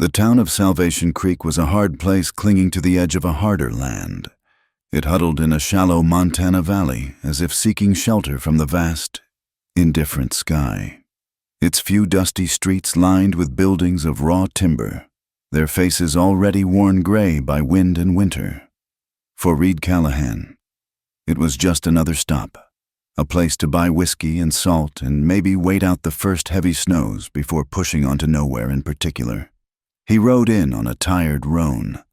The town of Salvation Creek was a hard place clinging to the edge of a harder land. It huddled in a shallow Montana valley as if seeking shelter from the vast, indifferent sky. Its few dusty streets lined with buildings of raw timber, their faces already worn gray by wind and winter. For Reed Callahan, it was just another stop, a place to buy whiskey and salt and maybe wait out the first heavy snows before pushing on to nowhere in particular. He rode in on a tired roan,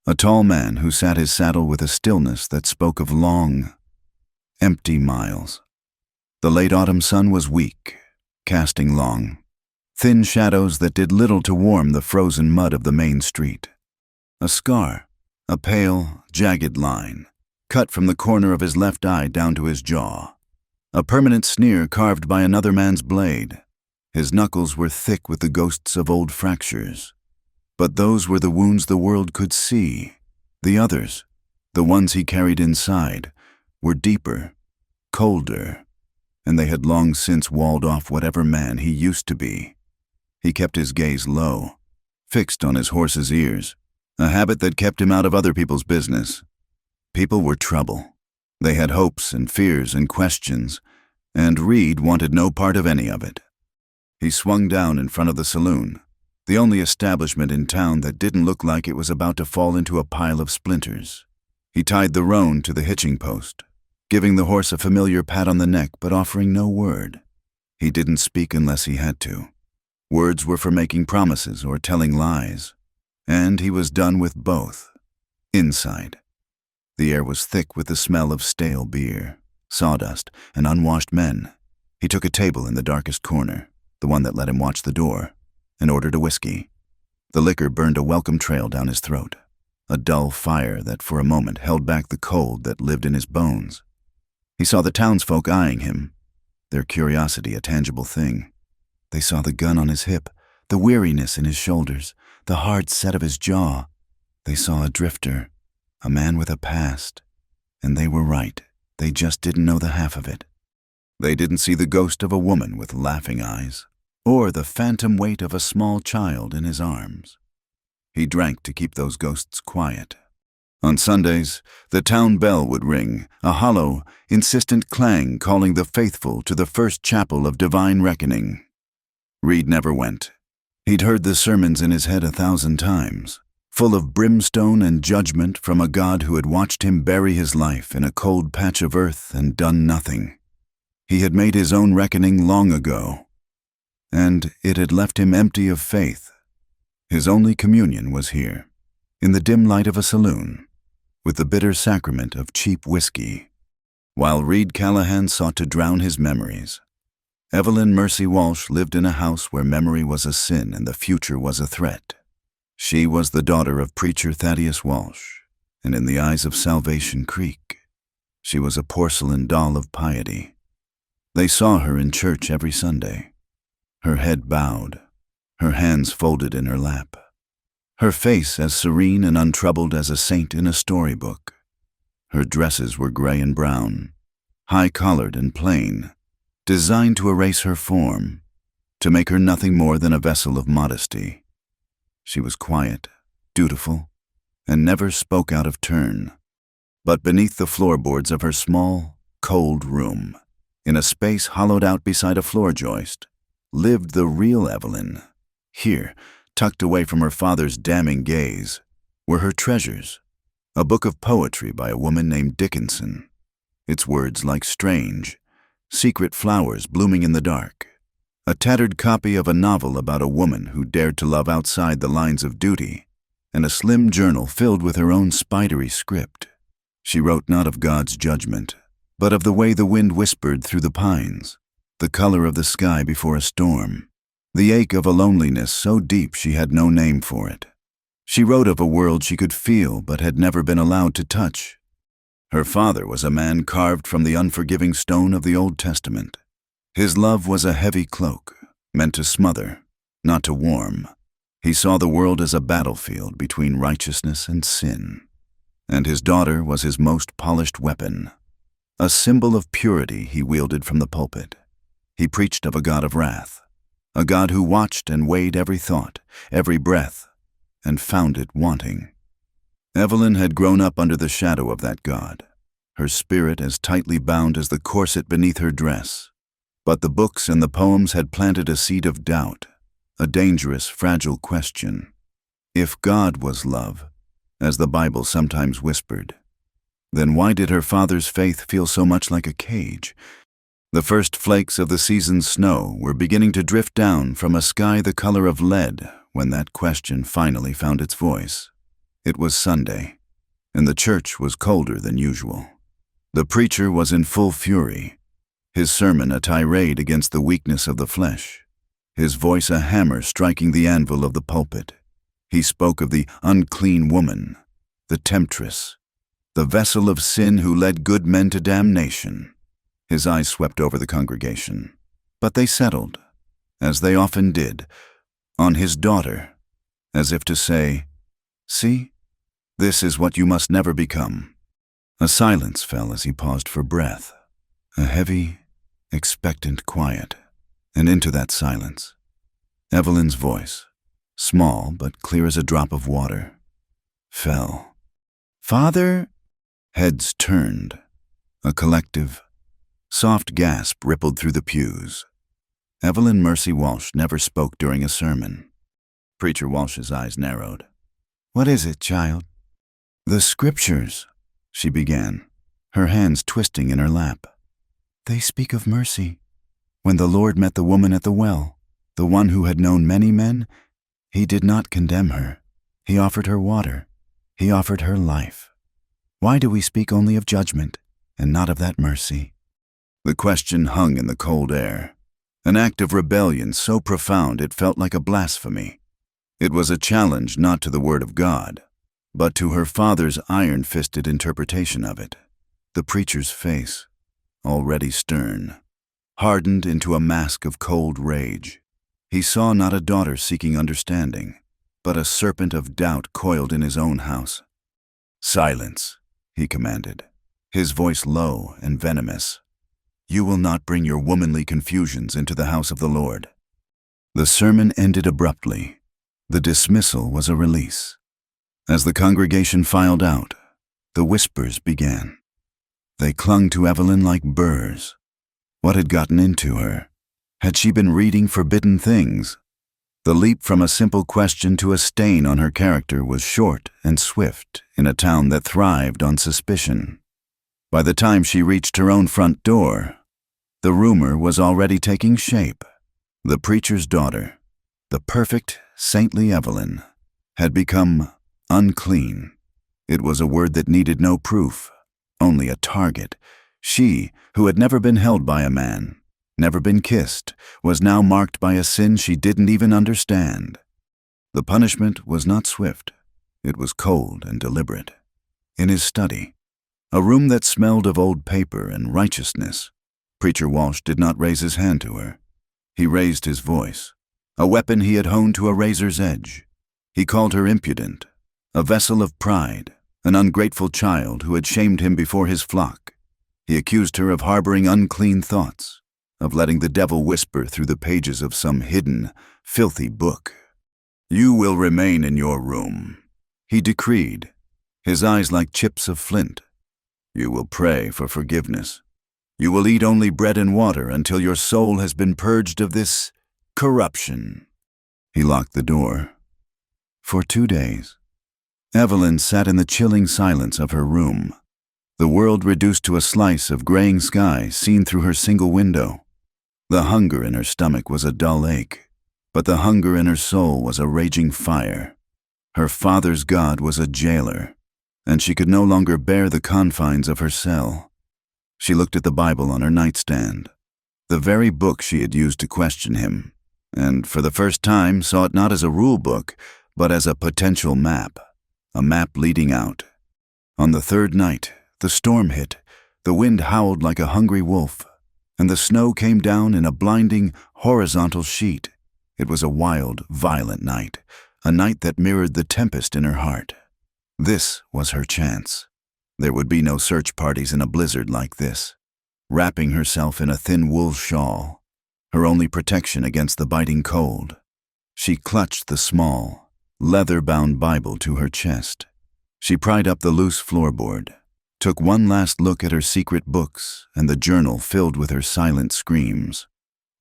a tall man who sat his saddle with a stillness that spoke of long, empty miles. The late autumn sun was weak, casting long, thin shadows that did little to warm the frozen mud of the main street. A scar, a pale, jagged line, cut from the corner of his left eye down to his jaw. A permanent sneer carved by another man's blade. His knuckles were thick with the ghosts of old fractures. But those were the wounds the world could see. The others, the ones he carried inside, were deeper, colder, and they had long since walled off whatever man he used to be. He kept his gaze low, fixed on his horse's ears, a habit that kept him out of other people's business. People were trouble. They had hopes and fears and questions, and Reed wanted no part of any of it. He swung down in front of the saloon, the only establishment in town that didn't look like it was about to fall into a pile of splinters. He tied the roan to the hitching post, giving the horse a familiar pat on the neck but offering no word. He didn't speak unless he had to. Words were for making promises or telling lies, and he was done with both. Inside, the air was thick with the smell of stale beer, sawdust, and unwashed men. He took a table in the darkest corner, the one that let him watch the door, and ordered a whiskey. The liquor burned a welcome trail down his throat, a dull fire that for a moment held back the cold that lived in his bones. He saw the townsfolk eyeing him, their curiosity a tangible thing. They saw the gun on his hip, the weariness in his shoulders, the hard set of his jaw. They saw a drifter, a man with a past, and they were right. They just didn't know the half of it. They didn't see the ghost of a woman with laughing eyes, or the phantom weight of a small child in his arms. He drank to keep those ghosts quiet. On Sundays, the town bell would ring, a hollow, insistent clang calling the faithful to the first chapel of divine reckoning. Reed never went. He'd heard the sermons in his head 1,000 times, full of brimstone and judgment from a God who had watched him bury his life in a cold patch of earth and done nothing. He had made his own reckoning long ago, and it had left him empty of faith. His only communion was here, in the dim light of a saloon, with the bitter sacrament of cheap whiskey, while Reed Callahan sought to drown his memories. Evelyn Mercy Walsh lived in a house where memory was a sin and the future was a threat. She was the daughter of preacher Thaddeus Walsh, and in the eyes of Salvation Creek, she was a porcelain doll of piety. They saw her in church every Sunday, her head bowed, her hands folded in her lap, her face as serene and untroubled as a saint in a storybook. Her dresses were gray and brown, high-collared and plain, designed to erase her form, to make her nothing more than a vessel of modesty. She was quiet, dutiful, and never spoke out of turn. But beneath the floorboards of her small, cold room, in a space hollowed out beside a floor joist, lived the real Evelyn. Here, tucked away from her father's damning gaze, were her treasures, a book of poetry by a woman named Dickinson, its words like strange, secret flowers blooming in the dark, a tattered copy of a novel about a woman who dared to love outside the lines of duty, and a slim journal filled with her own spidery script. She wrote not of God's judgment, but of the way the wind whispered through the pines, the color of the sky before a storm, the ache of a loneliness so deep she had no name for it. She wrote of a world she could feel but had never been allowed to touch. Her father was a man carved from the unforgiving stone of the Old Testament. His love was a heavy cloak, meant to smother, not to warm. He saw the world as a battlefield between righteousness and sin. And his daughter was his most polished weapon, a symbol of purity he wielded from the pulpit. He preached of a God of wrath, a God who watched and weighed every thought, every breath, and found it wanting. Evelyn had grown up under the shadow of that God, her spirit as tightly bound as the corset beneath her dress. But the books and the poems had planted a seed of doubt, a dangerous, fragile question. If God was love, as the Bible sometimes whispered, then why did her father's faith feel so much like a cage? The first flakes of the season's snow were beginning to drift down from a sky the color of lead when that question finally found its voice. It was Sunday, and the church was colder than usual. The preacher was in full fury, his sermon a tirade against the weakness of the flesh, his voice a hammer striking the anvil of the pulpit. He spoke of the unclean woman, the temptress, the vessel of sin who led good men to damnation. His eyes swept over the congregation, but they settled, as they often did, on his daughter, as if to say, "See, this is what you must never become." A silence fell as he paused for breath, a heavy, expectant quiet, and into that silence, Evelyn's voice, small but clear as a drop of water, fell. "Father?" Heads turned. A collective, soft gasp rippled through the pews. Evelyn Mercy Walsh never spoke during a sermon. Preacher Walsh's eyes narrowed. "What is it, child?" "The scriptures," she began, her hands twisting in her lap. "They speak of mercy. When the Lord met the woman at the well, the one who had known many men, he did not condemn her. He offered her water. He offered her life. Why do we speak only of judgment and not of that mercy?" The question hung in the cold air, an act of rebellion so profound it felt like a blasphemy. It was a challenge not to the word of God, but to her father's iron-fisted interpretation of it. The preacher's face, already stern, hardened into a mask of cold rage. He saw not a daughter seeking understanding, but a serpent of doubt coiled in his own house. "Silence," he commanded, his voice low and venomous. "You will not bring your womanly confusions into the house of the Lord." The sermon ended abruptly. The dismissal was a release. As the congregation filed out, the whispers began. They clung to Evelyn like burrs. What had gotten into her? Had she been reading forbidden things? The leap from a simple question to a stain on her character was short and swift in a town that thrived on suspicion. By the time she reached her own front door, the rumor was already taking shape. The preacher's daughter, the perfect, saintly Evelyn, had become unclean. It was a word that needed no proof, only a target. She, who had never been held by a man, never been kissed, was now marked by a sin she didn't even understand. The punishment was not swift. It was cold and deliberate. In his study, a room that smelled of old paper and righteousness, Preacher Walsh did not raise his hand to her. He raised his voice, a weapon he had honed to a razor's edge. He called her impudent, a vessel of pride, an ungrateful child who had shamed him before his flock. He accused her of harboring unclean thoughts, of letting the devil whisper through the pages of some hidden, filthy book. "You will remain in your room," he decreed, his eyes like chips of flint. "You will pray for forgiveness. You will eat only bread and water until your soul has been purged of this corruption." He locked the door. For 2 days, Evelyn sat in the chilling silence of her room, the world reduced to a slice of graying sky seen through her single window. The hunger in her stomach was a dull ache, but the hunger in her soul was a raging fire. Her father's God was a jailer, and she could no longer bear the confines of her cell. She looked at the Bible on her nightstand, the very book she had used to question him, and for the first time saw it not as a rule book, but as a potential map, a map leading out. On the third night, the storm hit, the wind howled like a hungry wolf, and the snow came down in a blinding, horizontal sheet. It was a wild, violent night, a night that mirrored the tempest in her heart. This was her chance. There would be no search parties in a blizzard like this. Wrapping herself in a thin wool shawl, her only protection against the biting cold, she clutched the small, leather-bound Bible to her chest. She pried up the loose floorboard, took one last look at her secret books and the journal filled with her silent screams,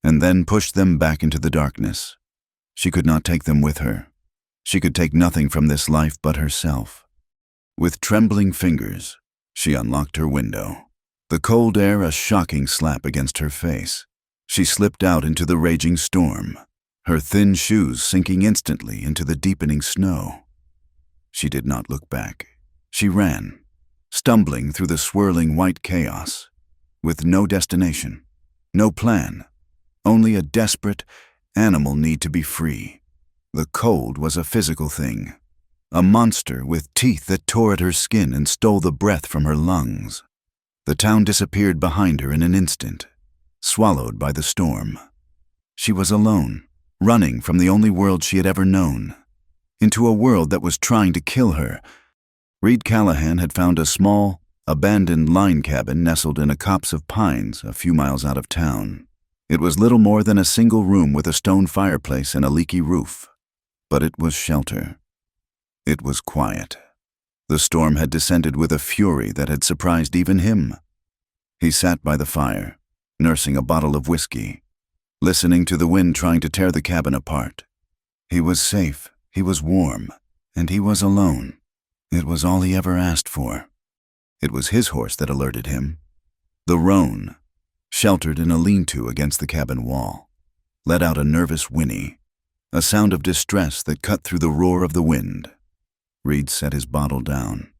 and then pushed them back into the darkness. She could not take them with her. She could take nothing from this life but herself. With trembling fingers, she unlocked her window. The cold air a shocking slap against her face. She slipped out into the raging storm, her thin shoes sinking instantly into the deepening snow. She did not look back. She ran, stumbling through the swirling white chaos, with no destination, no plan, only a desperate, animal need to be free. The cold was a physical thing, a monster with teeth that tore at her skin and stole the breath from her lungs. The town disappeared behind her in an instant, swallowed by the storm. She was alone, running from the only world she had ever known, into a world that was trying to kill her. Reed Callahan had found a small, abandoned line cabin nestled in a copse of pines a few miles out of town. It was little more than a single room with a stone fireplace and a leaky roof, but it was shelter. It was quiet. The storm had descended with a fury that had surprised even him. He sat by the fire, nursing a bottle of whiskey, listening to the wind trying to tear the cabin apart. He was safe, he was warm, and he was alone. It was all he ever asked for. It was his horse that alerted him. The roan, sheltered in a lean-to against the cabin wall, let out a nervous whinny, a sound of distress that cut through the roar of the wind. Reed set his bottle down,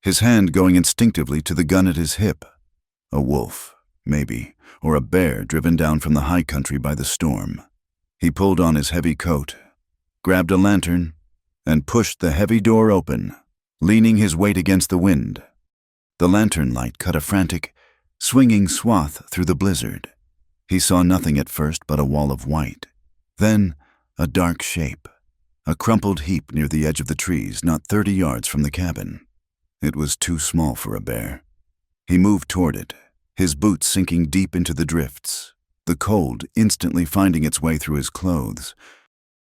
his hand going instinctively to the gun at his hip. A wolf, maybe, or a bear driven down from the high country by the storm. He pulled on his heavy coat, grabbed a lantern, and pushed the heavy door open, leaning his weight against the wind. The lantern light cut a frantic, swinging swath through the blizzard. He saw nothing at first but a wall of white. Then, a dark shape, a crumpled heap near the edge of the trees, not 30 yards from the cabin. It was too small for a bear. He moved toward it, his boots sinking deep into the drifts, the cold instantly finding its way through his clothes.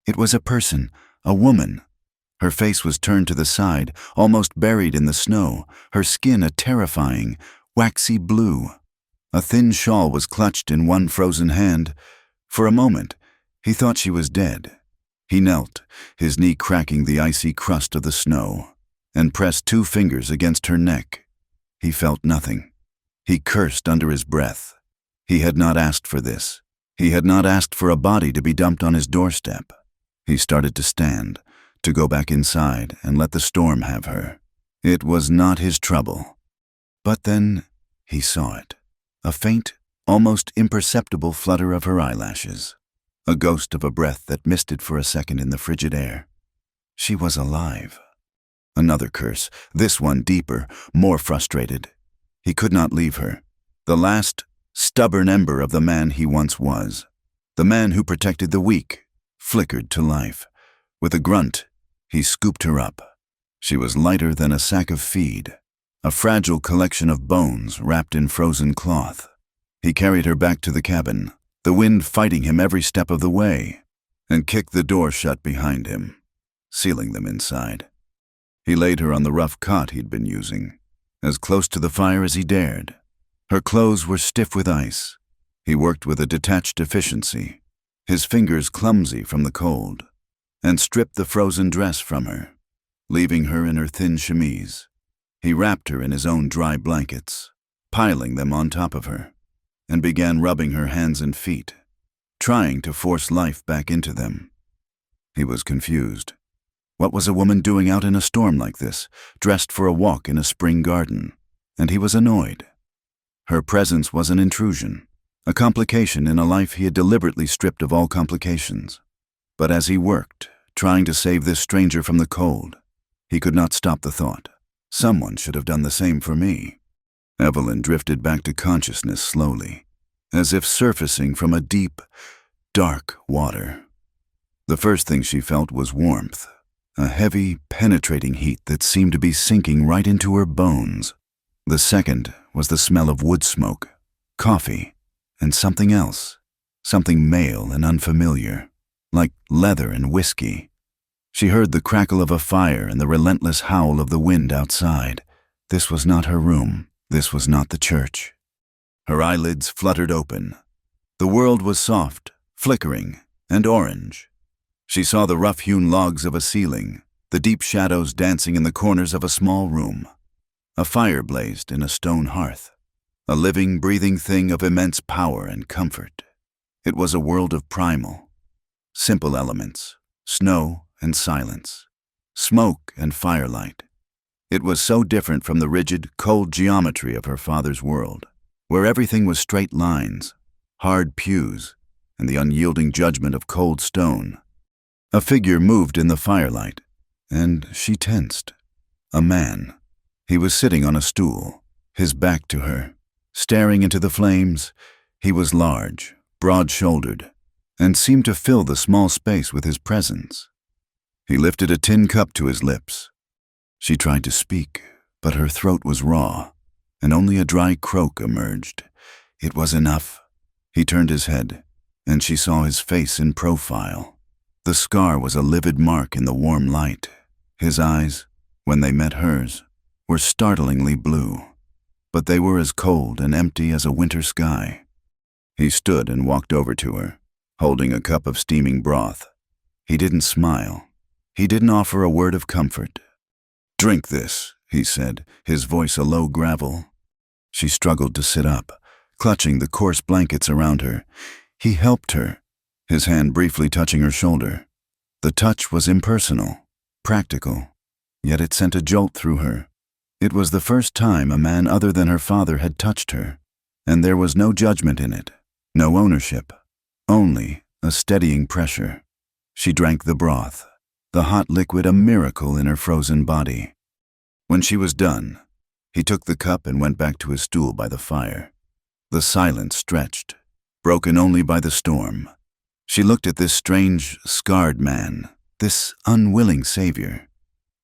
It was a person, a woman. Her face was turned to the side, almost buried in the snow, her skin a terrifying, waxy blue. A thin shawl was clutched in one frozen hand. For a moment, he thought she was dead. He knelt, his knee cracking the icy crust of the snow, and pressed 2 fingers against her neck. He felt nothing. He cursed under his breath. He had not asked for this. He had not asked for a body to be dumped on his doorstep. He started to stand, to go back inside and let the storm have her. It was not his trouble. But then he saw it. A faint, almost imperceptible flutter of her eyelashes. A ghost of a breath that misted for a second in the frigid air. She was alive. Another curse, this one deeper, more frustrated. He could not leave her. The last, stubborn ember of the man he once was. The man who protected the weak, flickered to life. With a grunt, he scooped her up. She was lighter than a sack of feed, a fragile collection of bones wrapped in frozen cloth. He carried her back to the cabin, the wind fighting him every step of the way, and kicked the door shut behind him, sealing them inside. He laid her on the rough cot he'd been using, as close to the fire as he dared. Her clothes were stiff with ice. He worked with a detached efficiency, his fingers clumsy from the cold, and stripped the frozen dress from her, leaving her in her thin chemise. He wrapped her in his own dry blankets, piling them on top of her, and began rubbing her hands and feet, trying to force life back into them. He was confused. What was a woman doing out in a storm like this, dressed for a walk in a spring garden? And he was annoyed. Her presence was an intrusion, a complication in a life he had deliberately stripped of all complications. But as he worked, trying to save this stranger from the cold, he could not stop the thought, someone should have done the same for me. Evelyn drifted back to consciousness slowly, as if surfacing from a deep, dark water. The first thing she felt was warmth, a heavy, penetrating heat that seemed to be sinking right into her bones. The second was the smell of wood smoke, coffee, and something else, something male and unfamiliar, like leather and whiskey. She heard the crackle of a fire and the relentless howl of the wind outside. This was not her room. This was not the church. Her eyelids fluttered open. The world was soft, flickering, and orange. She saw the rough-hewn logs of a ceiling, the deep shadows dancing in the corners of a small room. A fire blazed in a stone hearth, a living, breathing thing of immense power and comfort. It was a world of primal, simple elements, snow and silence, smoke and firelight. It was so different from the rigid, cold geometry of her father's world, where everything was straight lines, hard pews, and the unyielding judgment of cold stone. A figure moved in the firelight, and she tensed. A man. He was sitting on a stool, his back to her, staring into the flames. He was large, broad-shouldered, and seemed to fill the small space with his presence. He lifted a tin cup to his lips. She tried to speak, but her throat was raw, and only a dry croak emerged. It was enough. He turned his head, and she saw his face in profile. The scar was a livid mark in the warm light. His eyes, when they met hers, were startlingly blue, but they were as cold and empty as a winter sky. He stood and walked over to her, holding a cup of steaming broth. He didn't smile. He didn't offer a word of comfort. "Drink this," he said, his voice a low gravel. She struggled to sit up, clutching the coarse blankets around her. He helped her, his hand briefly touching her shoulder. The touch was impersonal, practical, yet it sent a jolt through her. It was the first time a man other than her father had touched her, and there was no judgment in it, no ownership, only a steadying pressure. She drank the broth, the hot liquid a miracle in her frozen body. When she was done, he took the cup and went back to his stool by the fire. The silence stretched, broken only by the storm. She looked at this strange, scarred man, this unwilling savior.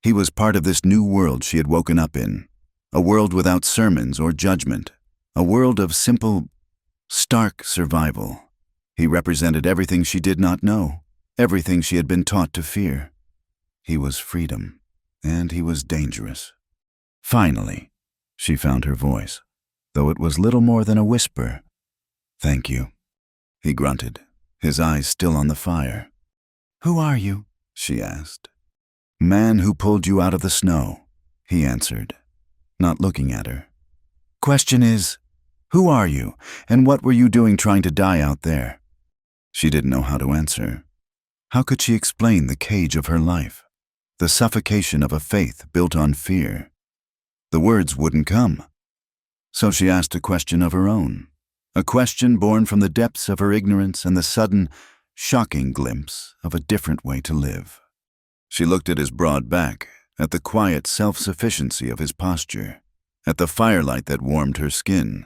He was part of this new world she had woken up in, a world without sermons or judgment, a world of simple, stark survival. He represented everything she did not know, everything she had been taught to fear. He was freedom, and he was dangerous. Finally, she found her voice, though it was little more than a whisper. "Thank you," he grunted, his eyes still on the fire. "Who are you?" she asked. "Man who pulled you out of the snow," he answered, not looking at her. "Question is, who are you, and what were you doing trying to die out there?" She didn't know how to answer. How could she explain the cage of her life, the suffocation of a faith built on fear? The words wouldn't come. So she asked a question of her own, a question born from the depths of her ignorance and the sudden, shocking glimpse of a different way to live. She looked at his broad back, at the quiet self-sufficiency of his posture, at the firelight that warmed her skin,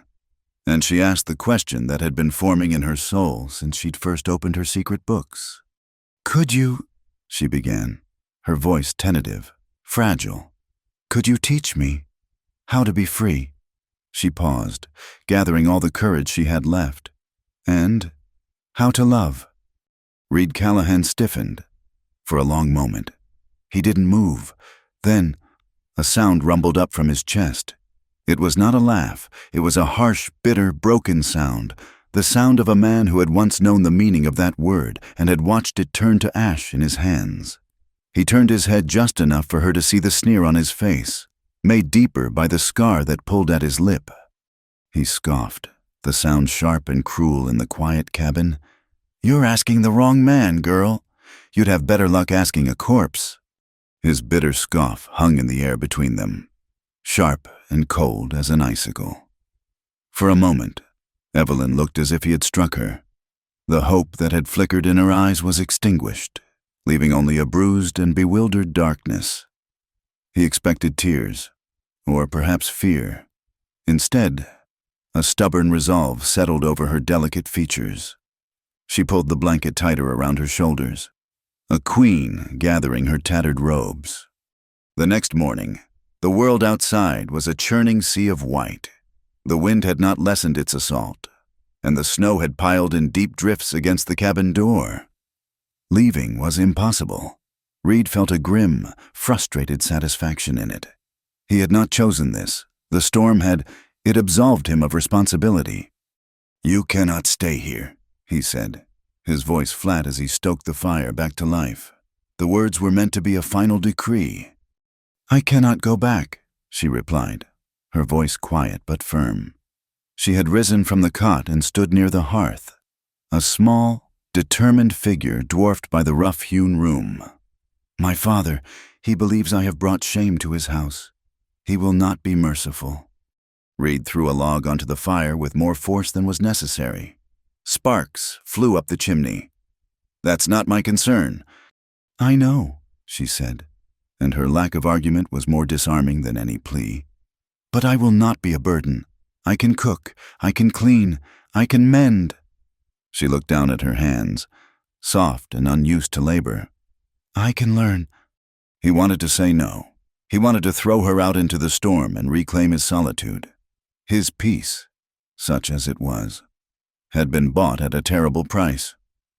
and she asked the question that had been forming in her soul since she'd first opened her secret books. "Could you," she began, her voice tentative, fragile, "could you teach me how to be free?" She paused, gathering all the courage she had left. "And how to love?" Reed Callahan stiffened. For a long moment, he didn't move. Then, a sound rumbled up from his chest. It was not a laugh. It was a harsh, bitter, broken sound, the sound of a man who had once known the meaning of that word and had watched it turn to ash in his hands. He turned his head just enough for her to see the sneer on his face, made deeper by the scar that pulled at his lip. He scoffed, the sound sharp and cruel in the quiet cabin. "You're asking the wrong man, girl. You'd have better luck asking a corpse." His bitter scoff hung in the air between them, sharp and cold as an icicle. For a moment, Evelyn looked as if he had struck her. The hope that had flickered in her eyes was extinguished, leaving only a bruised and bewildered darkness. He expected tears, or perhaps fear. Instead, a stubborn resolve settled over her delicate features. She pulled the blanket tighter around her shoulders, a queen gathering her tattered robes. The next morning, the world outside was a churning sea of white. The wind had not lessened its assault, and the snow had piled in deep drifts against the cabin door. Leaving was impossible. Reed felt a grim, frustrated satisfaction in it. He had not chosen this. The storm it absolved him of responsibility. "You cannot stay here," he said, his voice flat as he stoked the fire back to life. The words were meant to be a final decree. "I cannot go back," she replied, her voice quiet but firm. She had risen from the cot and stood near the hearth, a small, determined figure dwarfed by the rough-hewn room. "My father, he believes I have brought shame to his house. He will not be merciful." Reed threw a log onto the fire with more force than was necessary. Sparks flew up the chimney. "That's not my concern." "I know," she said, and her lack of argument was more disarming than any plea. "But I will not be a burden. I can cook, I can clean, I can mend." She looked down at her hands, soft and unused to labor. "I can learn." He wanted to say no. He wanted to throw her out into the storm and reclaim his solitude. His peace, such as it was, had been bought at a terrible price,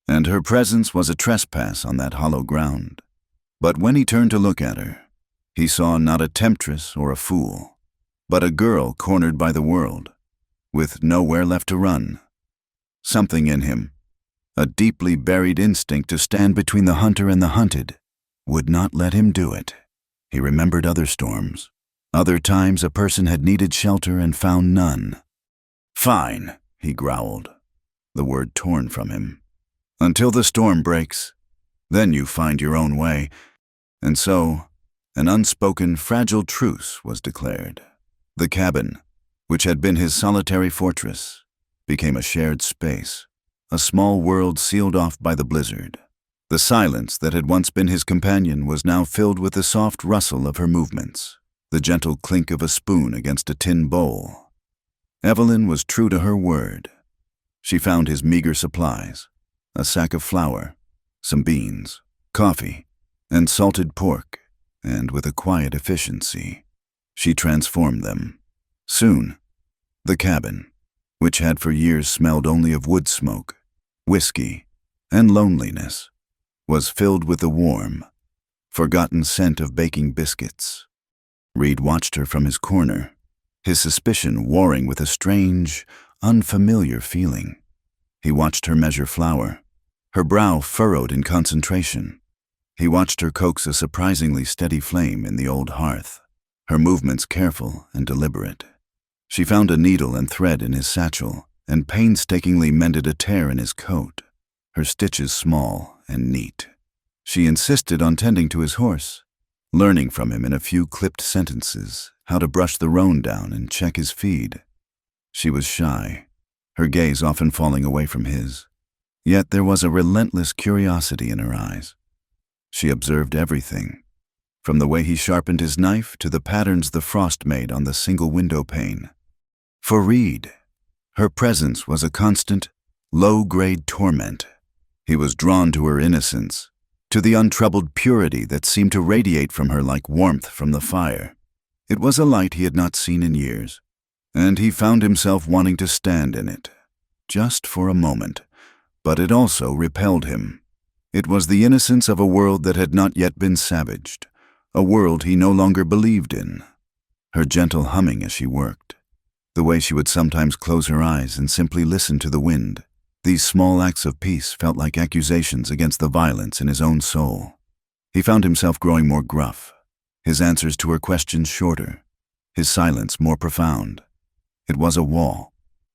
and her presence was a trespass on that hollow ground. But when he turned to look at her, he saw not a temptress or a fool, but a girl cornered by the world, with nowhere left to run. Something in him, a deeply buried instinct to stand between the hunter and the hunted, would not let him do it. He remembered other storms, other times a person had needed shelter and found none. "Fine," he growled, the word torn from him. "Until the storm breaks, then you find your own way." And so, an unspoken, fragile truce was declared. The cabin, which had been his solitary fortress, became a shared space, a small world sealed off by the blizzard. The silence that had once been his companion was now filled with the soft rustle of her movements, the gentle clink of a spoon against a tin bowl. Evelyn was true to her word. She found his meager supplies, a sack of flour, some beans, coffee, and salted pork, and with a quiet efficiency, she transformed them. Soon, the cabin, which had for years smelled only of wood smoke, whiskey, and loneliness, was filled with the warm, forgotten scent of baking biscuits. Reed watched her from his corner, his suspicion warring with a strange, unfamiliar feeling. He watched her measure flour, her brow furrowed in concentration. He watched her coax a surprisingly steady flame in the old hearth, her movements careful and deliberate. She found a needle and thread in his satchel and painstakingly mended a tear in his coat, her stitches small and neat. She insisted on tending to his horse, learning from him in a few clipped sentences how to brush the roan down and check his feed. She was shy, her gaze often falling away from his. Yet there was a relentless curiosity in her eyes. She observed everything, from the way he sharpened his knife to the patterns the frost made on the single window pane. For Reed, her presence was a constant, low-grade torment. He was drawn to her innocence, to the untroubled purity that seemed to radiate from her like warmth from the fire. It was a light he had not seen in years, and he found himself wanting to stand in it, just for a moment. But it also repelled him. It was the innocence of a world that had not yet been savaged, a world he no longer believed in. Her gentle humming as she worked, the way she would sometimes close her eyes and simply listen to the wind, these small acts of peace felt like accusations against the violence in his own soul. He found himself growing more gruff, his answers to her questions shorter, his silence more profound. It was a wall,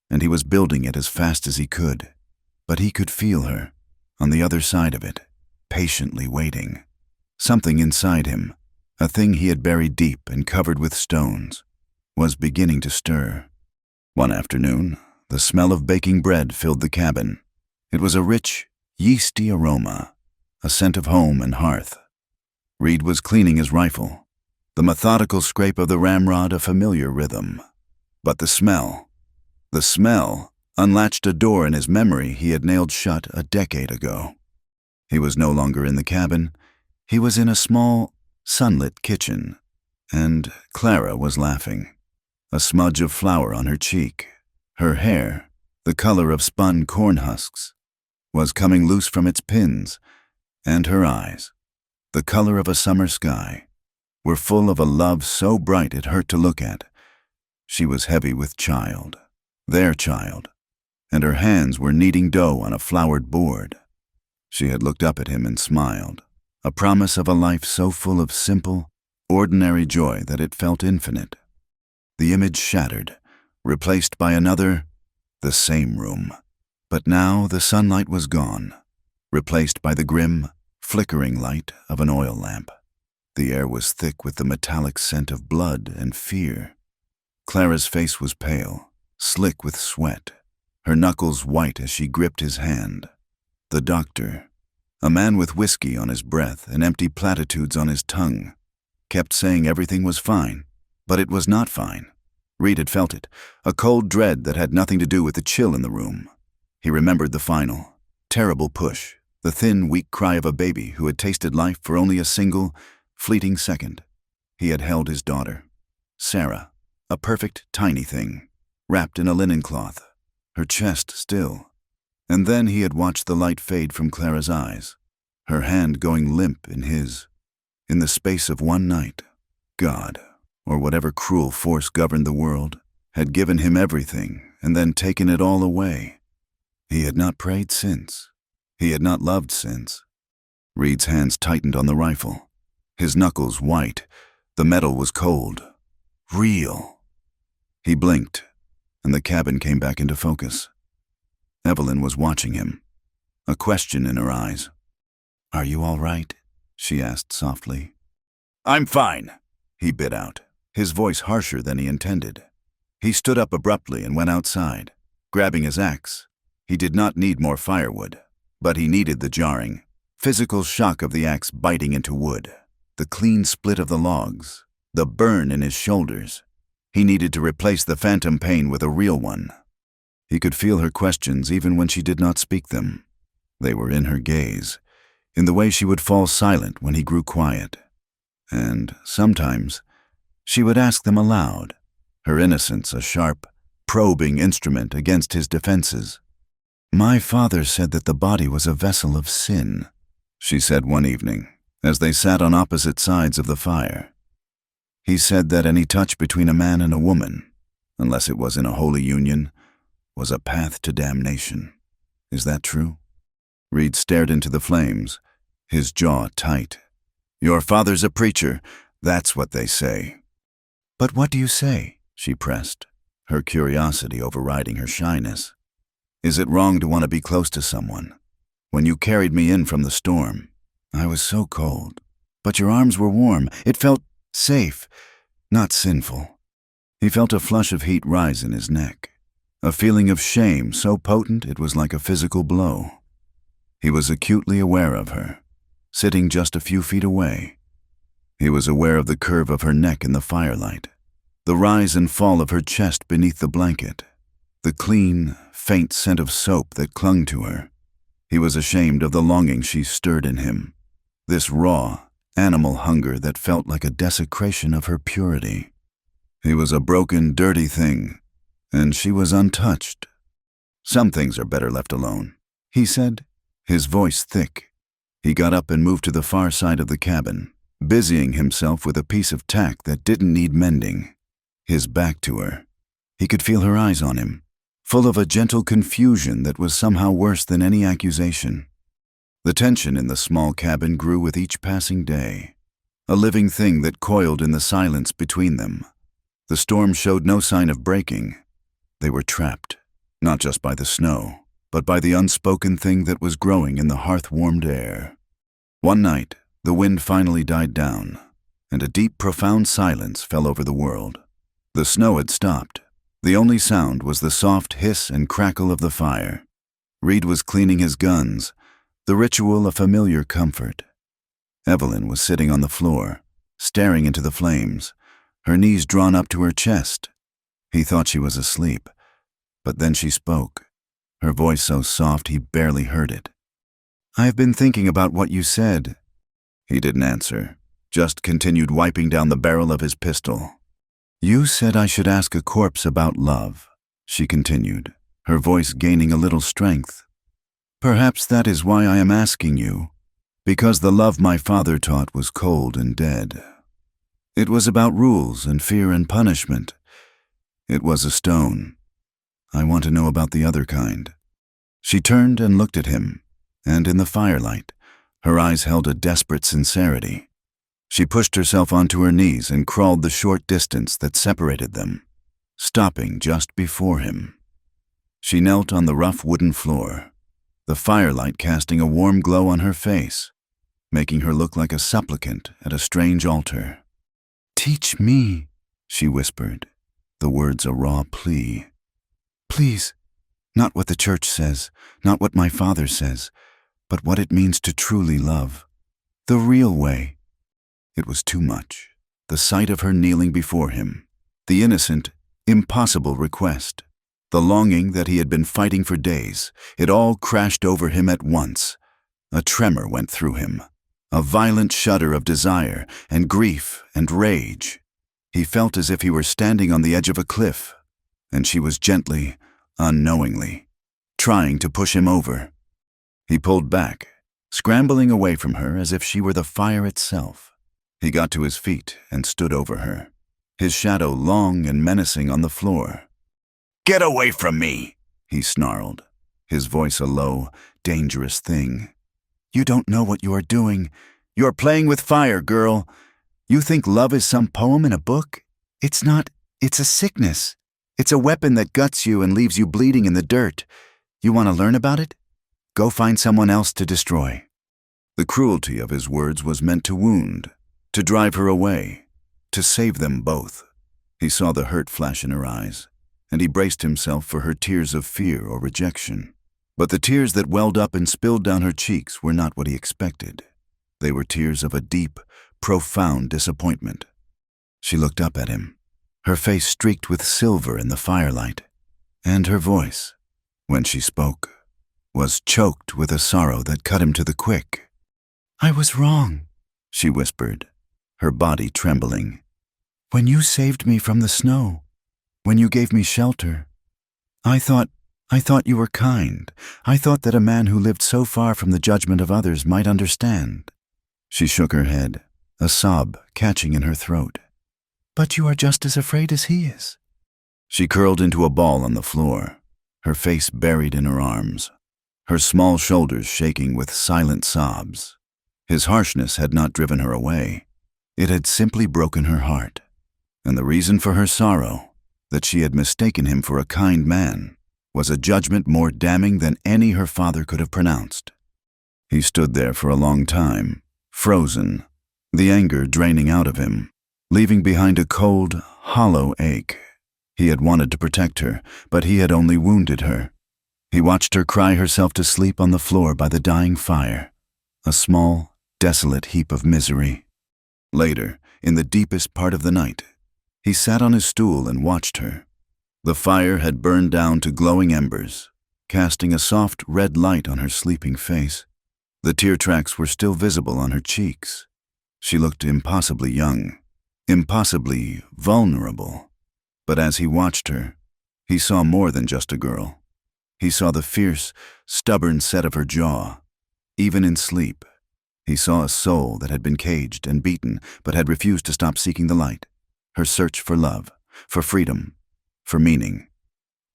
and he was building it as fast as he could. But he could feel her, on the other side of it, patiently waiting. Something inside him, a thing he had buried deep and covered with stones, was beginning to stir. One afternoon, the smell of baking bread filled the cabin. It was a rich, yeasty aroma, a scent of home and hearth. Reed was cleaning his rifle, the methodical scrape of the ramrod a familiar rhythm. But the smell unlatched a door in his memory he had nailed shut a decade ago. He was no longer in the cabin. He was in a small, sunlit kitchen, and Clara was laughing, a smudge of flour on her cheek. Her hair, the color of spun corn husks, was coming loose from its pins, and her eyes, the color of a summer sky, were full of a love so bright it hurt to look at. She was heavy with child, their child, and her hands were kneading dough on a floured board. She had looked up at him and smiled, a promise of a life so full of simple, ordinary joy that it felt infinite. The image shattered, replaced by another, the same room. But now the sunlight was gone, replaced by the grim, flickering light of an oil lamp. The air was thick with the metallic scent of blood and fear. Clara's face was pale, slick with sweat, her knuckles white as she gripped his hand. The doctor, a man with whiskey on his breath and empty platitudes on his tongue, kept saying everything was fine, but it was not fine. Reed had felt it, a cold dread that had nothing to do with the chill in the room. He remembered the final, terrible push, the thin, weak cry of a baby who had tasted life for only a single, fleeting second. He had held his daughter, Sarah, a perfect, tiny thing, wrapped in a linen cloth, her chest still. And then he had watched the light fade from Clara's eyes, her hand going limp in his. In the space of one night, God, or whatever cruel force governed the world, had given him everything and then taken it all away. He had not prayed since. He had not loved since. Reed's hands tightened on the rifle, his knuckles white. The metal was cold. Real. He blinked, and the cabin came back into focus. Evelyn was watching him, a question in her eyes. "Are you all right?" she asked softly. "I'm fine," he bit out, his voice harsher than he intended. He stood up abruptly and went outside, grabbing his axe. He did not need more firewood, but he needed the jarring, physical shock of the axe biting into wood, the clean split of the logs, the burn in his shoulders. He needed to replace the phantom pain with a real one. He could feel her questions even when she did not speak them. They were in her gaze, in the way she would fall silent when he grew quiet. And sometimes she would ask them aloud, her innocence a sharp, probing instrument against his defenses. "My father said that the body was a vessel of sin," she said one evening, as they sat on opposite sides of the fire. He said that any touch between a man and a woman, unless it was in a holy union, was a path to damnation. Is that true? Reed stared into the flames, his jaw tight. "Your father's a preacher, that's what they say." "But what do you say?" she pressed, her curiosity overriding her shyness. "Is it wrong to want to be close to someone? When you carried me in from the storm, I was so cold, but your arms were warm. It felt safe, not sinful." He felt a flush of heat rise in his neck, a feeling of shame so potent it was like a physical blow. He was acutely aware of her, sitting just a few feet away. He was aware of the curve of her neck in the firelight, the rise and fall of her chest beneath the blanket, the clean, faint scent of soap that clung to her. He was ashamed of the longing she stirred in him, this raw, animal hunger that felt like a desecration of her purity. He was a broken, dirty thing, and she was untouched. "Some things are better left alone," he said, his voice thick. He got up and moved to the far side of the cabin, busying himself with a piece of tack that didn't need mending. His back to her. He could feel her eyes on him, full of a gentle confusion that was somehow worse than any accusation. The tension in the small cabin grew with each passing day, a living thing that coiled in the silence between them. The storm showed no sign of breaking. They were trapped, not just by the snow, but by the unspoken thing that was growing in the hearth-warmed air. One night, the wind finally died down, and a deep, profound silence fell over the world. The snow had stopped. The only sound was the soft hiss and crackle of the fire. Reed was cleaning his guns, the ritual a familiar comfort. Evelyn was sitting on the floor, staring into the flames, her knees drawn up to her chest. He thought she was asleep, but then she spoke, her voice so soft he barely heard it. "I've been thinking about what you said." He didn't answer, just continued wiping down the barrel of his pistol. "You said I should ask a corpse about love," she continued, her voice gaining a little strength. "Perhaps that is why I am asking you. because the love my father taught was cold and dead. It was about rules and fear and punishment. It was a stone. I want to know about the other kind." She turned and looked at him, and in the firelight, her eyes held a desperate sincerity. She pushed herself onto her knees and crawled the short distance that separated them, stopping just before him. She knelt on the rough wooden floor, the firelight casting a warm glow on her face, making her look like a supplicant at a strange altar. "Teach me," she whispered, the words a raw plea. "Please, not what the church says, not what my father says, but what it means to truly love. The real way." It was too much. The sight of her kneeling before him, the innocent, impossible request, the longing that he had been fighting for days, it all crashed over him at once. A tremor went through him, a violent shudder of desire and grief and rage. He felt as if he were standing on the edge of a cliff, and she was gently, unknowingly, trying to push him over. He pulled back, scrambling away from her as if she were the fire itself. He got to his feet and stood over her, his shadow long and menacing on the floor. "Get away from me," he snarled, his voice a low, dangerous thing. "You don't know what you are doing. You're playing with fire, girl. You think love is some poem in a book? It's not. It's a sickness. It's a weapon that guts you and leaves you bleeding in the dirt. You want to learn about it? Go find someone else to destroy." The cruelty of his words was meant to wound, to drive her away, to save them both. He saw the hurt flash in her eyes, and he braced himself for her tears of fear or rejection. But the tears that welled up and spilled down her cheeks were not what he expected. They were tears of a deep, profound disappointment. She looked up at him, her face streaked with silver in the firelight, and her voice, when she spoke, was choked with a sorrow that cut him to the quick. "I was wrong," she whispered, her body trembling. "When you saved me from the snow, when you gave me shelter, I thought you were kind. I thought that a man who lived so far from the judgment of others might understand." She shook her head, a sob catching in her throat. "But you are just as afraid as he is." She curled into a ball on the floor, her face buried in her arms, her small shoulders shaking with silent sobs. His harshness had not driven her away. It had simply broken her heart. And the reason for her sorrow, that she had mistaken him for a kind man, was a judgment more damning than any her father could have pronounced. He stood there for a long time, frozen, the anger draining out of him, leaving behind a cold, hollow ache. He had wanted to protect her, but he had only wounded her. He watched her cry herself to sleep on the floor by the dying fire, a small, desolate heap of misery. Later, in the deepest part of the night, he sat on his stool and watched her. The fire had burned down to glowing embers, casting a soft red light on her sleeping face. The tear tracks were still visible on her cheeks. She looked impossibly young, impossibly vulnerable. But as he watched her, he saw more than just a girl. He saw the fierce, stubborn set of her jaw. Even in sleep, he saw a soul that had been caged and beaten but had refused to stop seeking the light, her search for love, for freedom, for meaning.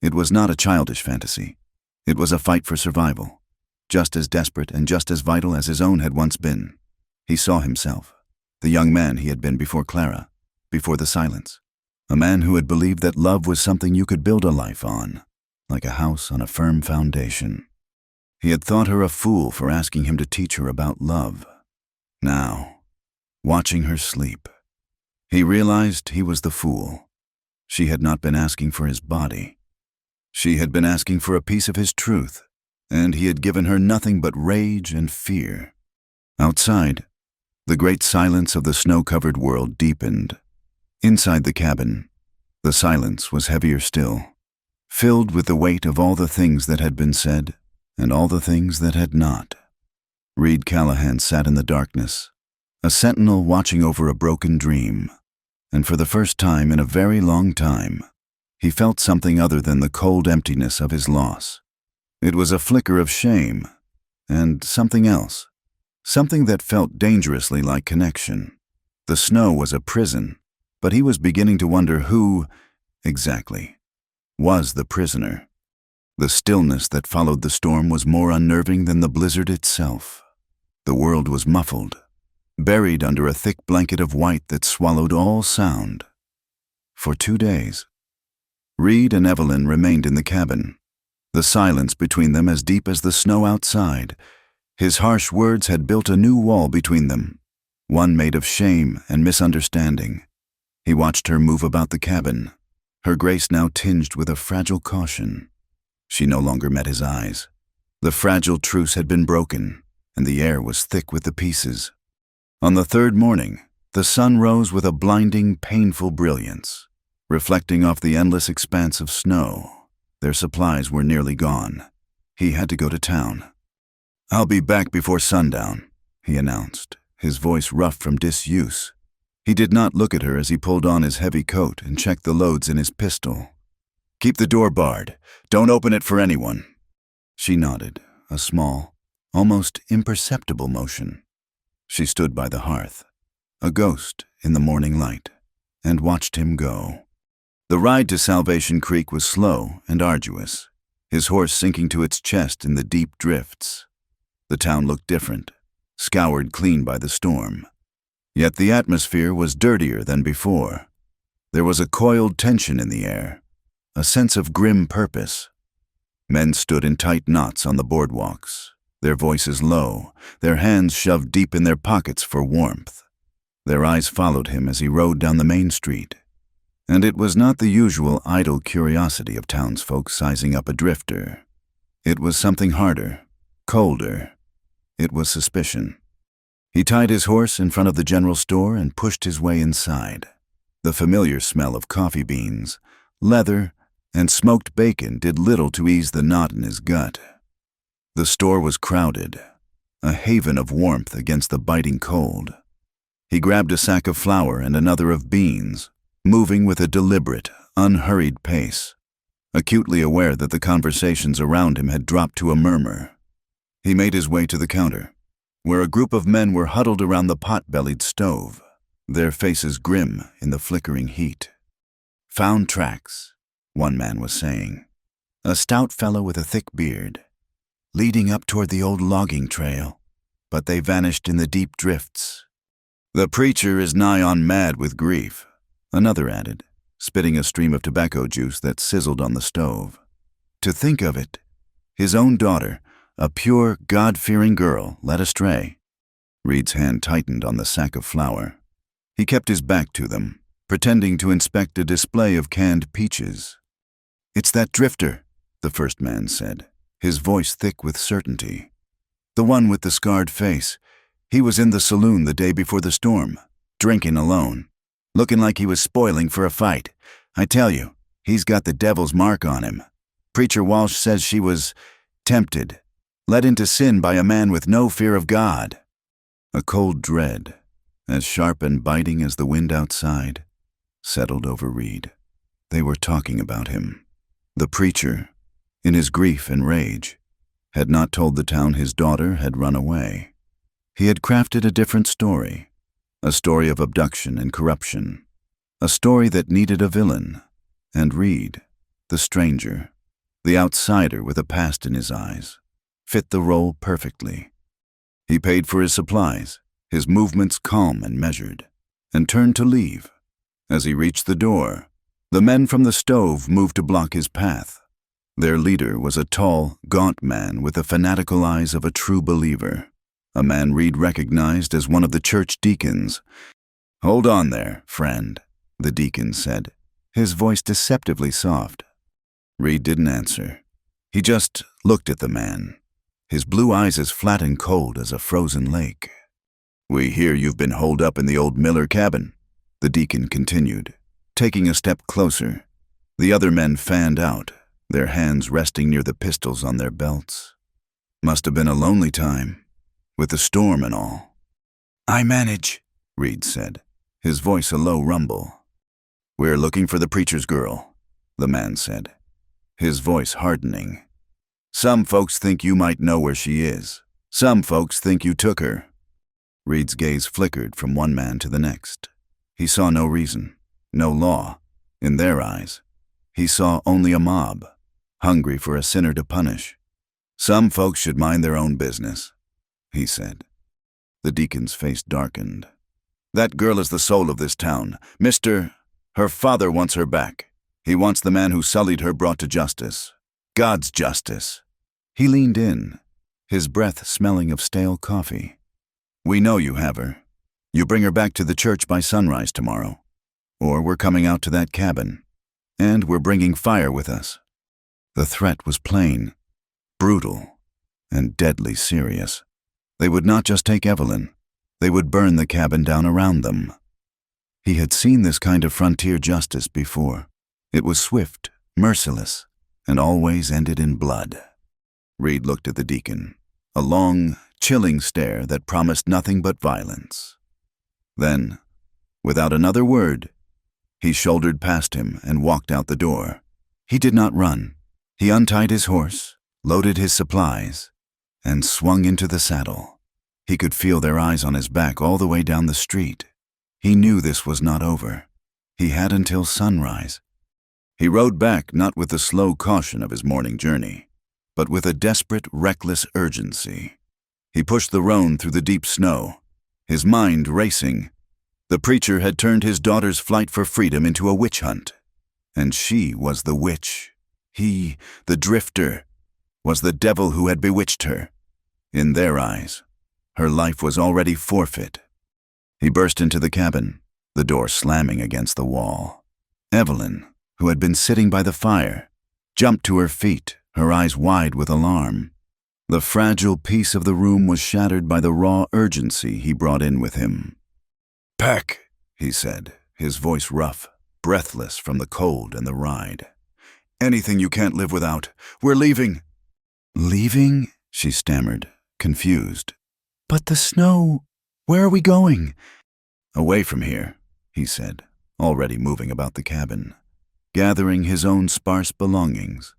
It was not a childish fantasy. It was a fight for survival, just as desperate and just as vital as his own had once been. He saw himself, the young man he had been before Clara, before the silence, a man who had believed that love was something you could build a life on, like a house on a firm foundation. He had thought her a fool for asking him to teach her about love. Now, watching her sleep, he realized he was the fool. She had not been asking for his body. She had been asking for a piece of his truth, and he had given her nothing but rage and fear. Outside, the great silence of the snow-covered world deepened. Inside the cabin, the silence was heavier still, filled with the weight of all the things that had been said and all the things that had not. Reed Callahan sat in the darkness, a sentinel watching over a broken dream, and for the first time in a very long time, he felt something other than the cold emptiness of his loss. It was a flicker of shame, and something else, something that felt dangerously like connection. The snow was a prison, but he was beginning to wonder who, exactly, was the prisoner. The stillness that followed the storm was more unnerving than the blizzard itself. The world was muffled, buried under a thick blanket of white that swallowed all sound. For 2 days, Reed and Evelyn remained in the cabin, the silence between them as deep as the snow outside. His harsh words had built a new wall between them, one made of shame and misunderstanding. He watched her move about the cabin, her grace now tinged with a fragile caution. She no longer met his eyes. The fragile truce had been broken, and the air was thick with the pieces. On the 3rd morning, the sun rose with a blinding, painful brilliance, reflecting off the endless expanse of snow. Their supplies were nearly gone. He had to go to town. "I'll be back before sundown," he announced, his voice rough from disuse. He did not look at her as he pulled on his heavy coat and checked the loads in his pistol. "Keep the door barred. Don't open it for anyone." She nodded, a small, almost imperceptible motion. She stood by the hearth, a ghost in the morning light, and watched him go. The ride to Salvation Creek was slow and arduous, his horse sinking to its chest in the deep drifts. The town looked different, scoured clean by the storm. Yet the atmosphere was dirtier than before. There was a coiled tension in the air, a sense of grim purpose. Men stood in tight knots on the boardwalks, their voices low, their hands shoved deep in their pockets for warmth. Their eyes followed him as he rode down the main street. And it was not the usual idle curiosity of townsfolk sizing up a drifter. It was something harder, colder. It was suspicion. He tied his horse in front of the general store and pushed his way inside. The familiar smell of coffee beans, leather, and smoked bacon did little to ease the knot in his gut. The store was crowded, a haven of warmth against the biting cold. He grabbed a sack of flour and another of beans, moving with a deliberate, unhurried pace, acutely aware that the conversations around him had dropped to a murmur. He made his way to the counter, where a group of men were huddled around the pot-bellied stove, their faces grim in the flickering heat. "Found tracks," one man was saying. A stout fellow with a thick beard, leading up toward the old logging trail, but they vanished in the deep drifts. "The preacher is nigh on mad with grief," another added, spitting a stream of tobacco juice that sizzled on the stove. To think of it, his own daughter, a pure, God-fearing girl, led astray. Reed's hand tightened on the sack of flour. He kept his back to them, pretending to inspect a display of canned peaches. "It's that drifter," the first man said, his voice thick with certainty. "The one with the scarred face. He was in the saloon the day before the storm, drinking alone, looking like he was spoiling for a fight. I tell you, he's got the devil's mark on him. Preacher Walsh says she was tempted, led into sin by a man with no fear of God." A cold dread, as sharp and biting as the wind outside, settled over Reed. They were talking about him. The preacher, in his grief and rage, had not told the town his daughter had run away. He had crafted a different story, a story of abduction and corruption, a story that needed a villain, and Reed, the stranger, the outsider with a past in his eyes, fit the role perfectly. He paid for his supplies, his movements calm and measured, and turned to leave. As he reached the door, the men from the stove moved to block his path. Their leader was a tall, gaunt man with the fanatical eyes of a true believer, a man Reed recognized as one of the church deacons. "Hold on there, friend," the deacon said, his voice deceptively soft. Reed didn't answer. He just looked at the man, his blue eyes as flat and cold as a frozen lake. "We hear you've been holed up in the old Miller cabin," the deacon continued, taking a step closer. The other men fanned out, their hands resting near the pistols on their belts. "Must have been a lonely time, with the storm and all." "I manage," Reed said, his voice a low rumble. "We're looking for the preacher's girl," the man said, his voice hardening. "Some folks think you might know where she is. Some folks think you took her. Reed's gaze flickered from one man to the next. He saw no reason, no law. In their eyes, he saw only a mob, hungry for a sinner to punish. "Some folks should mind their own business," he said. The deacon's face darkened. "That girl is the soul of this town. Her father wants her back. He wants the man who sullied her brought to justice. God's justice." He leaned in, his breath smelling of stale coffee. "We know you have her. You bring her back to the church by sunrise tomorrow. Or we're coming out to that cabin. And we're bringing fire with us." The threat was plain, brutal, and deadly serious. They would not just take Evelyn. They would burn the cabin down around them. He had seen this kind of frontier justice before. It was swift, merciless, and always ended in blood. Reed looked at the deacon, a long, chilling stare that promised nothing but violence. Then, without another word, he shouldered past him and walked out the door. He did not run. He untied his horse, loaded his supplies, and swung into the saddle. He could feel their eyes on his back all the way down the street. He knew this was not over. He had until sunrise. He rode back not with the slow caution of his morning journey, but with a desperate, reckless urgency. He pushed the roan through the deep snow, his mind racing. The preacher had turned his daughter's flight for freedom into a witch hunt, and she was the witch. He, the drifter, was the devil who had bewitched her. In their eyes, her life was already forfeit. He burst into the cabin, the door slamming against the wall. Evelyn, who had been sitting by the fire, jumped to her feet, her eyes wide with alarm. The fragile peace of the room was shattered by the raw urgency he brought in with him. "Pack," he said, his voice rough, breathless from the cold and the ride. "Anything you can't live without. We're leaving." "Leaving?" she stammered, confused. "But the snow. Where are we going?" "Away from here," he said, already moving about the cabin, gathering his own sparse belongings.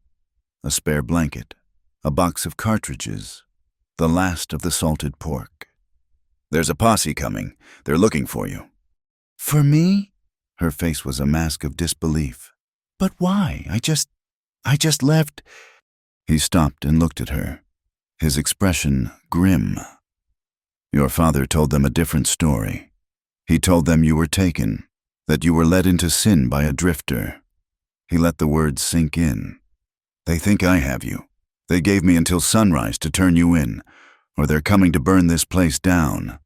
A spare blanket, a box of cartridges, the last of the salted pork. "There's a posse coming. They're looking for you." "For me?" Her face was a mask of disbelief. "But why? I just left." He stopped and looked at her, his expression grim. "Your father told them a different story. He told them you were taken, that you were led into sin by a drifter." He let the words sink in. "They think I have you. They gave me until sunrise to turn you in, or they're coming to burn this place down."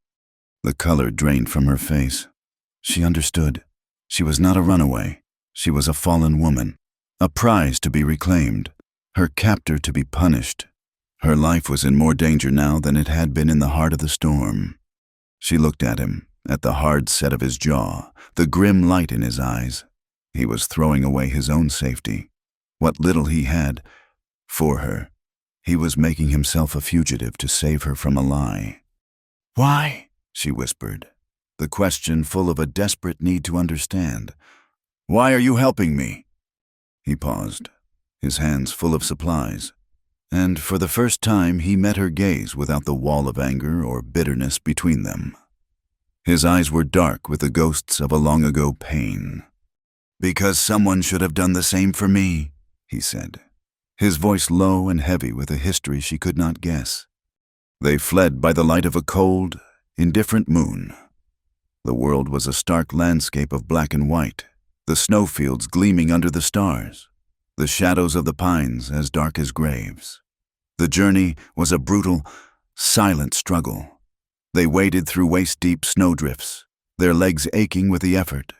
The color drained from her face. She understood. She was not a runaway. She was a fallen woman, a prize to be reclaimed, her captor to be punished. Her life was in more danger now than it had been in the heart of the storm. She looked at him, at the hard set of his jaw, the grim light in his eyes. He was throwing away his own safety, what little he had, for her. He was making himself a fugitive to save her from a lie. "Why?" she whispered, the question full of a desperate need to understand. "Why are you helping me?" He paused, his hands full of supplies, and for the first time he met her gaze without the wall of anger or bitterness between them. His eyes were dark with the ghosts of a long-ago pain. "Because someone should have done the same for me," he said, his voice low and heavy with a history she could not guess. They fled by the light of a cold, indifferent moon. The world was a stark landscape of black and white, the snowfields gleaming under the stars, the shadows of the pines as dark as graves. The journey was a brutal, silent struggle. They waded through waist-deep snowdrifts, their legs aching with the effort.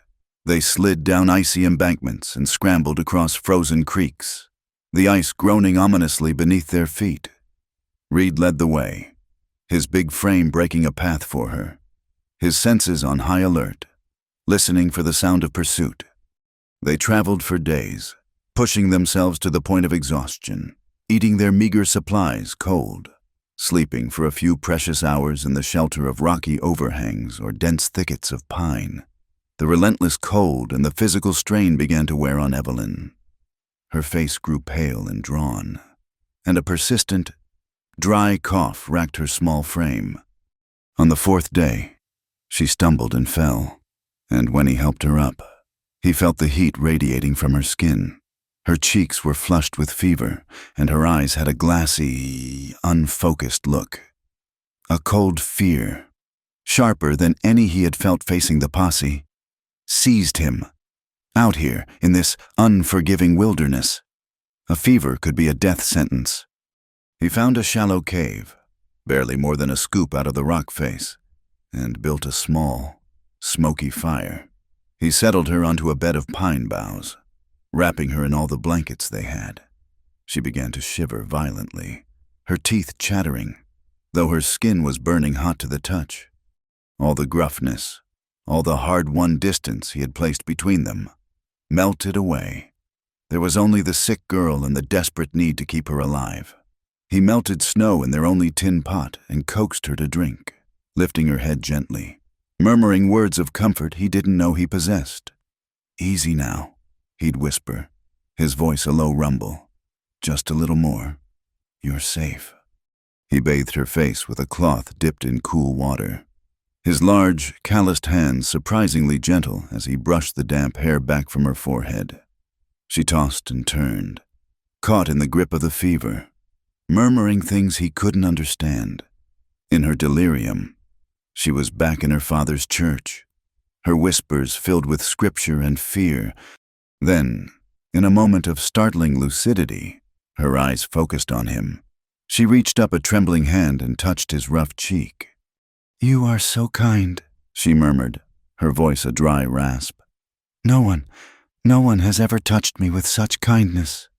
They slid down icy embankments and scrambled across frozen creeks, the ice groaning ominously beneath their feet. Reed led the way, his big frame breaking a path for her, his senses on high alert, listening for the sound of pursuit. They traveled for days, pushing themselves to the point of exhaustion, eating their meager supplies cold, sleeping for a few precious hours in the shelter of rocky overhangs or dense thickets of pine. The relentless cold and the physical strain began to wear on Evelyn. Her face grew pale and drawn, and a persistent, dry cough racked her small frame. On the fourth day, she stumbled and fell, and when he helped her up, he felt the heat radiating from her skin. Her cheeks were flushed with fever, and her eyes had a glassy, unfocused look. A cold fear, sharper than any he had felt facing the posse, seized him. Out here, in this unforgiving wilderness, a fever could be a death sentence. He found a shallow cave, barely more than a scoop out of the rock face, and built a small, smoky fire. He settled her onto a bed of pine boughs, wrapping her in all the blankets they had. She began to shiver violently, her teeth chattering, though her skin was burning hot to the touch. All the gruffness, all the hard-won distance he had placed between them, melted away. There was only the sick girl and the desperate need to keep her alive. He melted snow in their only tin pot and coaxed her to drink, lifting her head gently, murmuring words of comfort he didn't know he possessed. "Easy now," he'd whisper, his voice a low rumble. "Just a little more. You're safe." He bathed her face with a cloth dipped in cool water, his large, calloused hands surprisingly gentle as he brushed the damp hair back from her forehead. She tossed and turned, caught in the grip of the fever, murmuring things he couldn't understand. In her delirium, she was back in her father's church, her whispers filled with scripture and fear. Then, in a moment of startling lucidity, her eyes focused on him. She reached up a trembling hand and touched his rough cheek. "You are so kind," she murmured, her voice a dry rasp. No one has ever touched me with such kindness."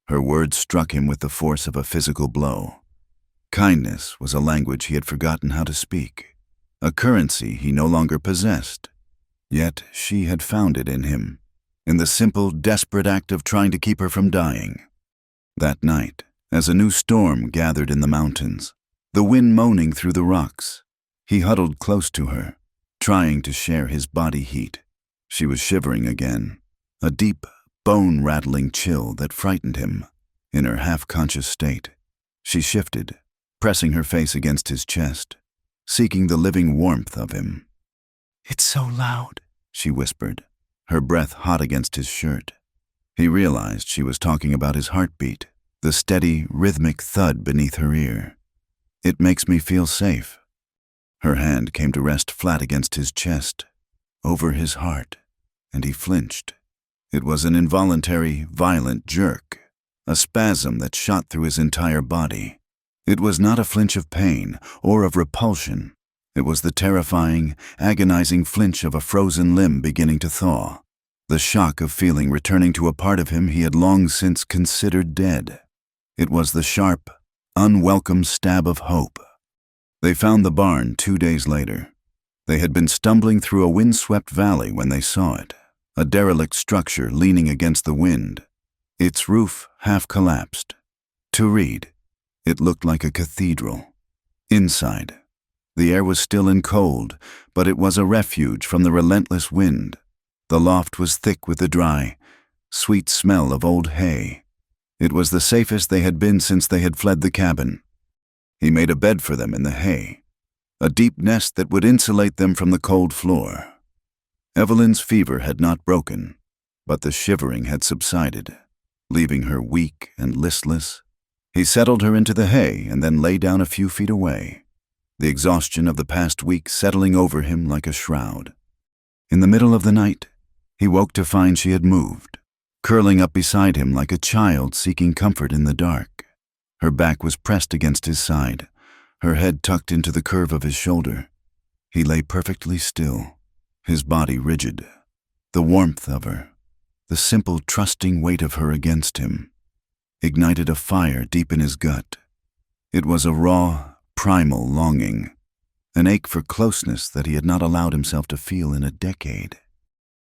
Her words struck him with the force of a physical blow. Kindness was a language he had forgotten how to speak, a currency he no longer possessed. Yet she had found it in him, in the simple, desperate act of trying to keep her from dying. That night, as a new storm gathered in the mountains, the wind moaning through the rocks, he huddled close to her, trying to share his body heat. She was shivering again, a deep, bone-rattling chill that frightened him. In her half-conscious state, she shifted, pressing her face against his chest, seeking the living warmth of him. "It's so loud," she whispered, her breath hot against his shirt. He realized she was talking about his heartbeat, the steady, rhythmic thud beneath her ear. "It makes me feel safe." Her hand came to rest flat against his chest, over his heart, and he flinched. It was an involuntary, violent jerk, a spasm that shot through his entire body. It was not a flinch of pain or of repulsion. It was the terrifying, agonizing flinch of a frozen limb beginning to thaw, the shock of feeling returning to a part of him he had long since considered dead. It was the sharp, unwelcome stab of hope. They found the barn 2 days later. They had been stumbling through a windswept valley when they saw it, a derelict structure leaning against the wind, its roof half collapsed. To Reed, it looked like a cathedral. Inside, the air was still and cold, but it was a refuge from the relentless wind. The loft was thick with the dry, sweet smell of old hay. It was the safest they had been since they had fled the cabin. He made a bed for them in the hay, a deep nest that would insulate them from the cold floor. Evelyn's fever had not broken, but the shivering had subsided, leaving her weak and listless. He settled her into the hay and then lay down a few feet away, the exhaustion of the past week settling over him like a shroud. In the middle of the night, he woke to find she had moved, curling up beside him like a child seeking comfort in the dark. Her back was pressed against his side, her head tucked into the curve of his shoulder. He lay perfectly still, his body rigid, the warmth of her, the simple, trusting weight of her against him, ignited a fire deep in his gut. It was a raw, primal longing, an ache for closeness that he had not allowed himself to feel in a decade.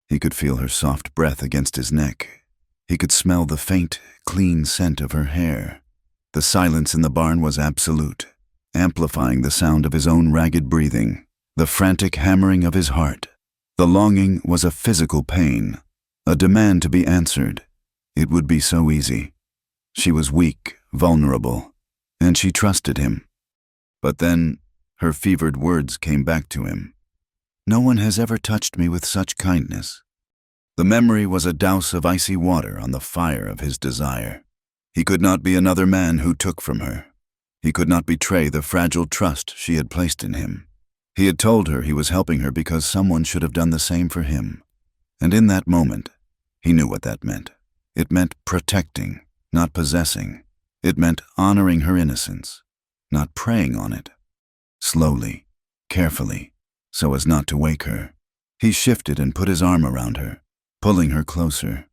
He could feel her soft breath against his neck. He could smell the faint, clean scent of her hair. The silence in the barn was absolute, amplifying the sound of his own ragged breathing, the frantic hammering of his heart. The longing was a physical pain, a demand to be answered. It would be so easy. She was weak, vulnerable, and she trusted him. But then, Her fevered words came back to him. No one has ever touched me with such kindness. The memory was a douse of icy water on the fire of his desire. He could not be another man who took from her. He could not betray the fragile trust she had placed in him. He had told her he was helping her because someone should have done the same for him. And in that moment, he knew what that meant. It meant protecting, not possessing. It meant honoring her innocence, not preying on it. Slowly, carefully, so as not to wake her, he shifted and put his arm around her, pulling her closer.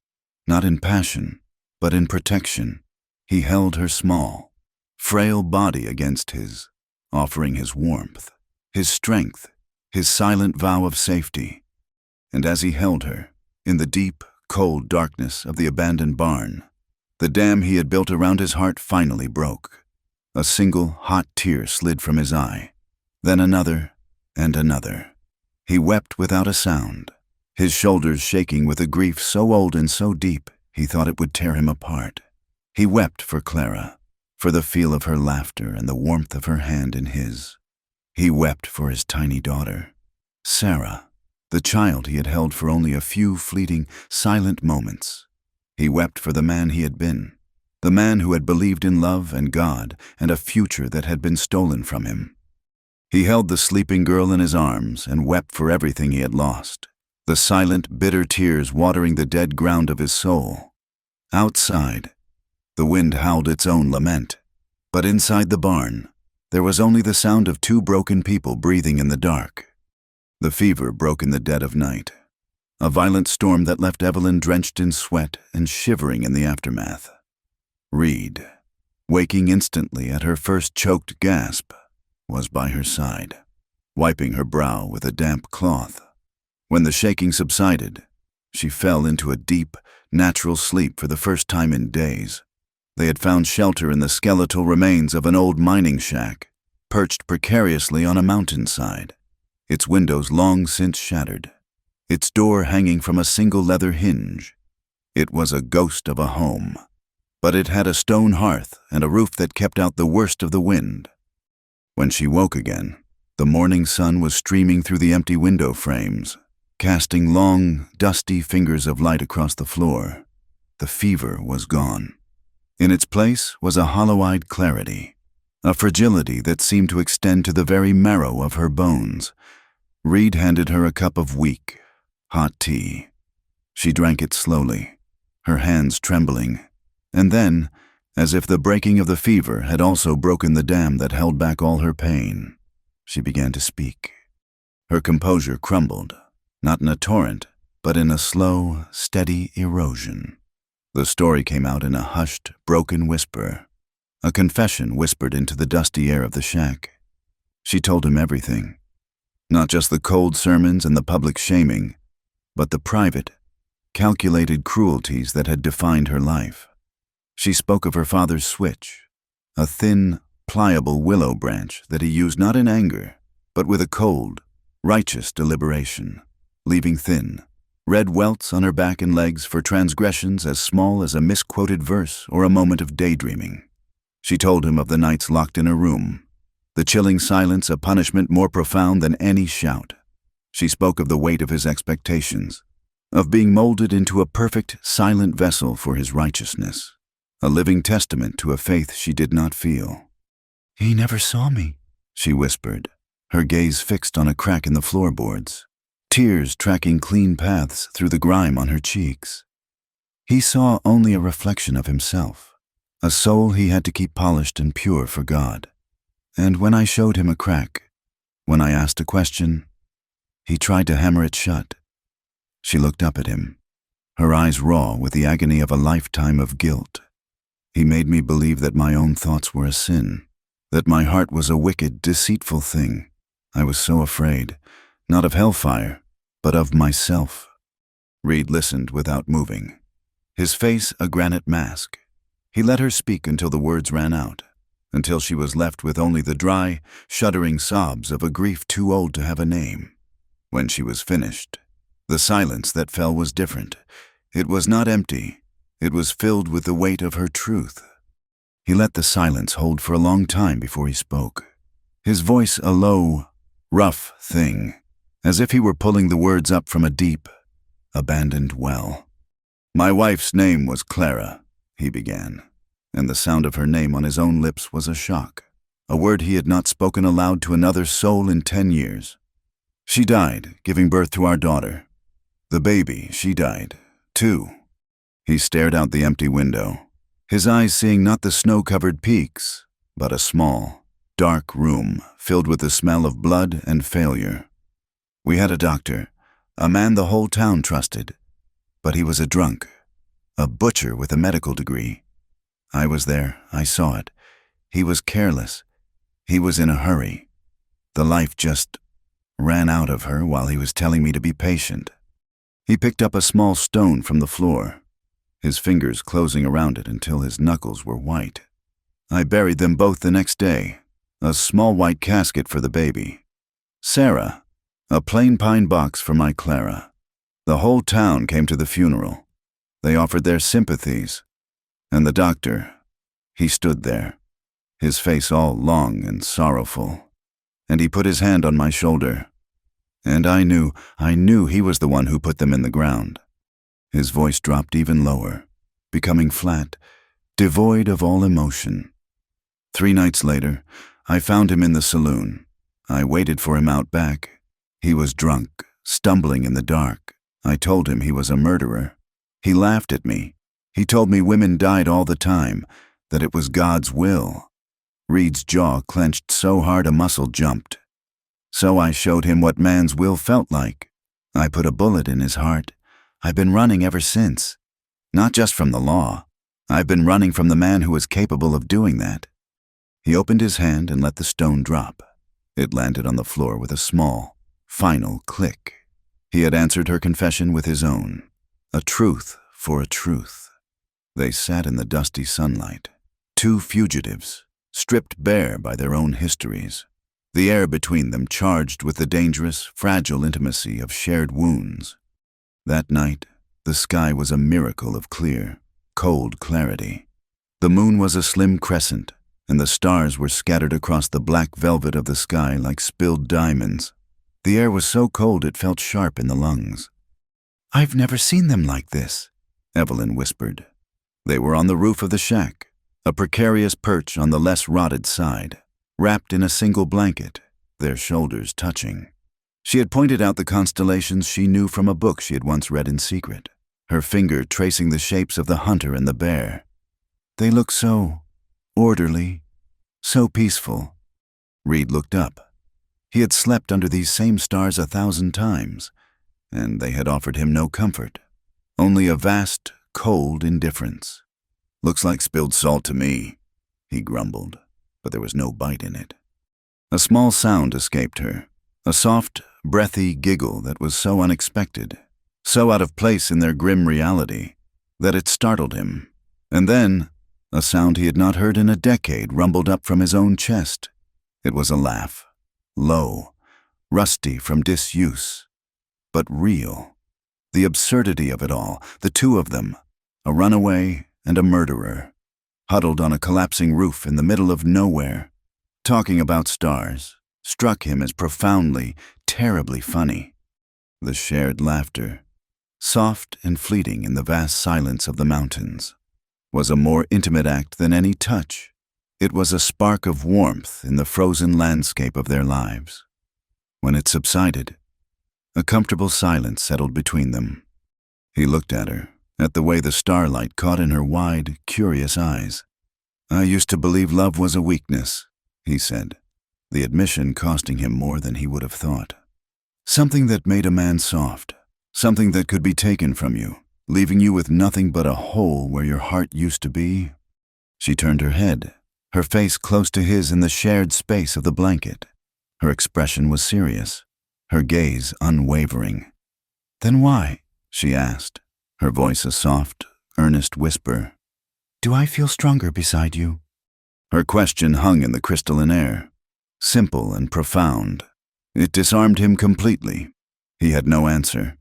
Not in passion, but in protection. He held her small, frail body against his, offering his warmth, his strength, his silent vow of safety. And as he held her, in the deep, cold darkness of the abandoned barn, the dam he had built around his heart finally broke. A single, hot tear slid from his eye, then another and another. He wept without a sound, his shoulders shaking with a grief so old and so deep he thought it would tear him apart. He wept for Clara, for the feel of her laughter and the warmth of her hand in his. He wept for his tiny daughter, Sarah, the child he had held for only a few fleeting, silent moments. He wept for the man he had been, the man who had believed in love and God and a future that had been stolen from him. He held the sleeping girl in his arms and wept for everything he had lost, the silent, bitter tears watering the dead ground of his soul. Outside, the wind howled its own lament, but inside the barn, there was only the sound of two broken people breathing in the dark. The fever broke in the dead of night, a violent storm that left Evelyn drenched in sweat and shivering in the aftermath. Reed, waking instantly at her first choked gasp, was by her side, wiping her brow with a damp cloth. When the shaking subsided, she fell into a deep, natural sleep for the first time in days. They had found shelter in the skeletal remains of an old mining shack, perched precariously on a mountainside, its windows long since shattered, its door hanging from a single leather hinge. It was a ghost of a home, but it had a stone hearth and a roof that kept out the worst of the wind. When she woke again, the morning sun was streaming through the empty window frames, casting long, dusty fingers of light across the floor. The fever was gone. In its place was a hollow-eyed clarity, a fragility that seemed to extend to the very marrow of her bones. Reed handed her a cup of weak, hot tea. She drank it slowly, her hands trembling, and then, as if the breaking of the fever had also broken the dam that held back all her pain, she began to speak. Her composure crumbled, not in a torrent, but in a slow, steady erosion. The story came out in a hushed, broken whisper, a confession whispered into the dusty air of the shack. She told him everything, not just the cold sermons and the public shaming, but the private, calculated cruelties that had defined her life. She spoke of her father's switch, a thin, pliable willow branch that he used not in anger, but with a cold, righteous deliberation, leaving thin, red welts on her back and legs for transgressions as small as a misquoted verse or a moment of daydreaming. She told him of the nights locked in her room, the chilling silence a punishment more profound than any shout. She spoke of the weight of his expectations, of being molded into a perfect, silent vessel for his righteousness, a living testament to a faith she did not feel. "He never saw me," she whispered, her gaze fixed on a crack in the floorboards, tears tracking clean paths through the grime on her cheeks. He saw only a reflection of himself, a soul he had to keep polished and pure for God. And when I showed him a crack, when I asked a question, he tried to hammer it shut. She looked up at him, her eyes raw with the agony of a lifetime of guilt. He made me believe that my own thoughts were a sin, that my heart was a wicked, deceitful thing. I was so afraid, not of hellfire, but of myself. Reed listened without moving, his face a granite mask. He let her speak until the words ran out, until she was left with only the dry, shuddering sobs of a grief too old to have a name. When she was finished, the silence that fell was different. It was not empty. It was filled with the weight of her truth. He let the silence hold for a long time before he spoke. his voice a low, rough thing, as if he were pulling the words up from a deep, abandoned well. "My wife's name was Clara," he began, and the sound of her name on his own lips was a shock, a word he had not spoken aloud to another soul in 10 years. "She died, giving birth to our daughter. The baby, she died, too." He stared out the empty window, his eyes seeing not the snow-covered peaks, but a small, dark room filled with the smell of blood and failure. "We had a doctor, a man the whole town trusted, but he was a drunk, a butcher with a medical degree. I was there, I saw it. He was careless. He was in a hurry. The life just ran out of her while he was telling me to be patient." He picked up a small stone from the floor, his fingers closing around it until his knuckles were white. "I buried them both the next day, a small white casket for the baby. Sarah, a plain pine box for my Clara. The whole town came to the funeral. They offered their sympathies. And the doctor, he stood there, his face all long and sorrowful, and he put his hand on my shoulder. And I knew he was the one who put them in the ground." His voice dropped even lower, becoming flat, devoid of all emotion. 3 nights later, I found him in the saloon. I waited for him out back. He was drunk, stumbling in the dark. I told him he was a murderer. He laughed at me. He told me women died all the time, that it was God's will. Reed's jaw clenched so hard a muscle jumped. So I showed him what man's will felt like. I put a bullet in his heart. I've been running ever since. Not just from the law. I've been running from the man who was capable of doing that. He opened his hand and let the stone drop. It landed on the floor with a small, final click. He had answered her confession with his own. A truth for a truth. They sat in the dusty sunlight, 2 fugitives, stripped bare by their own histories. The air between them charged with the dangerous, fragile intimacy of shared wounds. That night, the sky was a miracle of clear, cold clarity. The moon was a slim crescent, and the stars were scattered across the black velvet of the sky like spilled diamonds. The air was so cold it felt sharp in the lungs. "I've never seen them like this," Evelyn whispered. They were on the roof of the shack, a precarious perch on the less rotted side, wrapped in a single blanket, their shoulders touching. She had pointed out the constellations she knew from a book she had once read in secret, her finger tracing the shapes of the hunter and the bear. "They look so orderly, so peaceful." Reed looked up. He had slept under these same stars 1,000 times, and they had offered him no comfort, only a vast, cold indifference. "Looks like spilled salt to me," he grumbled, but there was no bite in it. A small sound escaped her, a soft, breathy giggle that was so unexpected, so out of place in their grim reality, that it startled him. And then, a sound he had not heard in a decade rumbled up from his own chest. It was a laugh, low, rusty from disuse, but real. The absurdity of it all, the 2 of them, a runaway and a murderer, huddled on a collapsing roof in the middle of nowhere, talking about stars, struck him as profoundly, terribly funny. The shared laughter, soft and fleeting in the vast silence of the mountains, was a more intimate act than any touch. It was a spark of warmth in the frozen landscape of their lives. When it subsided, a comfortable silence settled between them. He looked at her, at the way the starlight caught in her wide, curious eyes. "I used to believe love was a weakness," he said, the admission costing him more than he would have thought. "Something that made a man soft, something that could be taken from you, leaving you with nothing but a hole where your heart used to be." She turned her head, her face close to his in the shared space of the blanket. Her expression was serious, her gaze unwavering. "Then why?" she asked, her voice a soft, earnest whisper. "Do I feel stronger beside you?" Her question hung in the crystalline air, simple and profound. It disarmed him completely. He had no answer.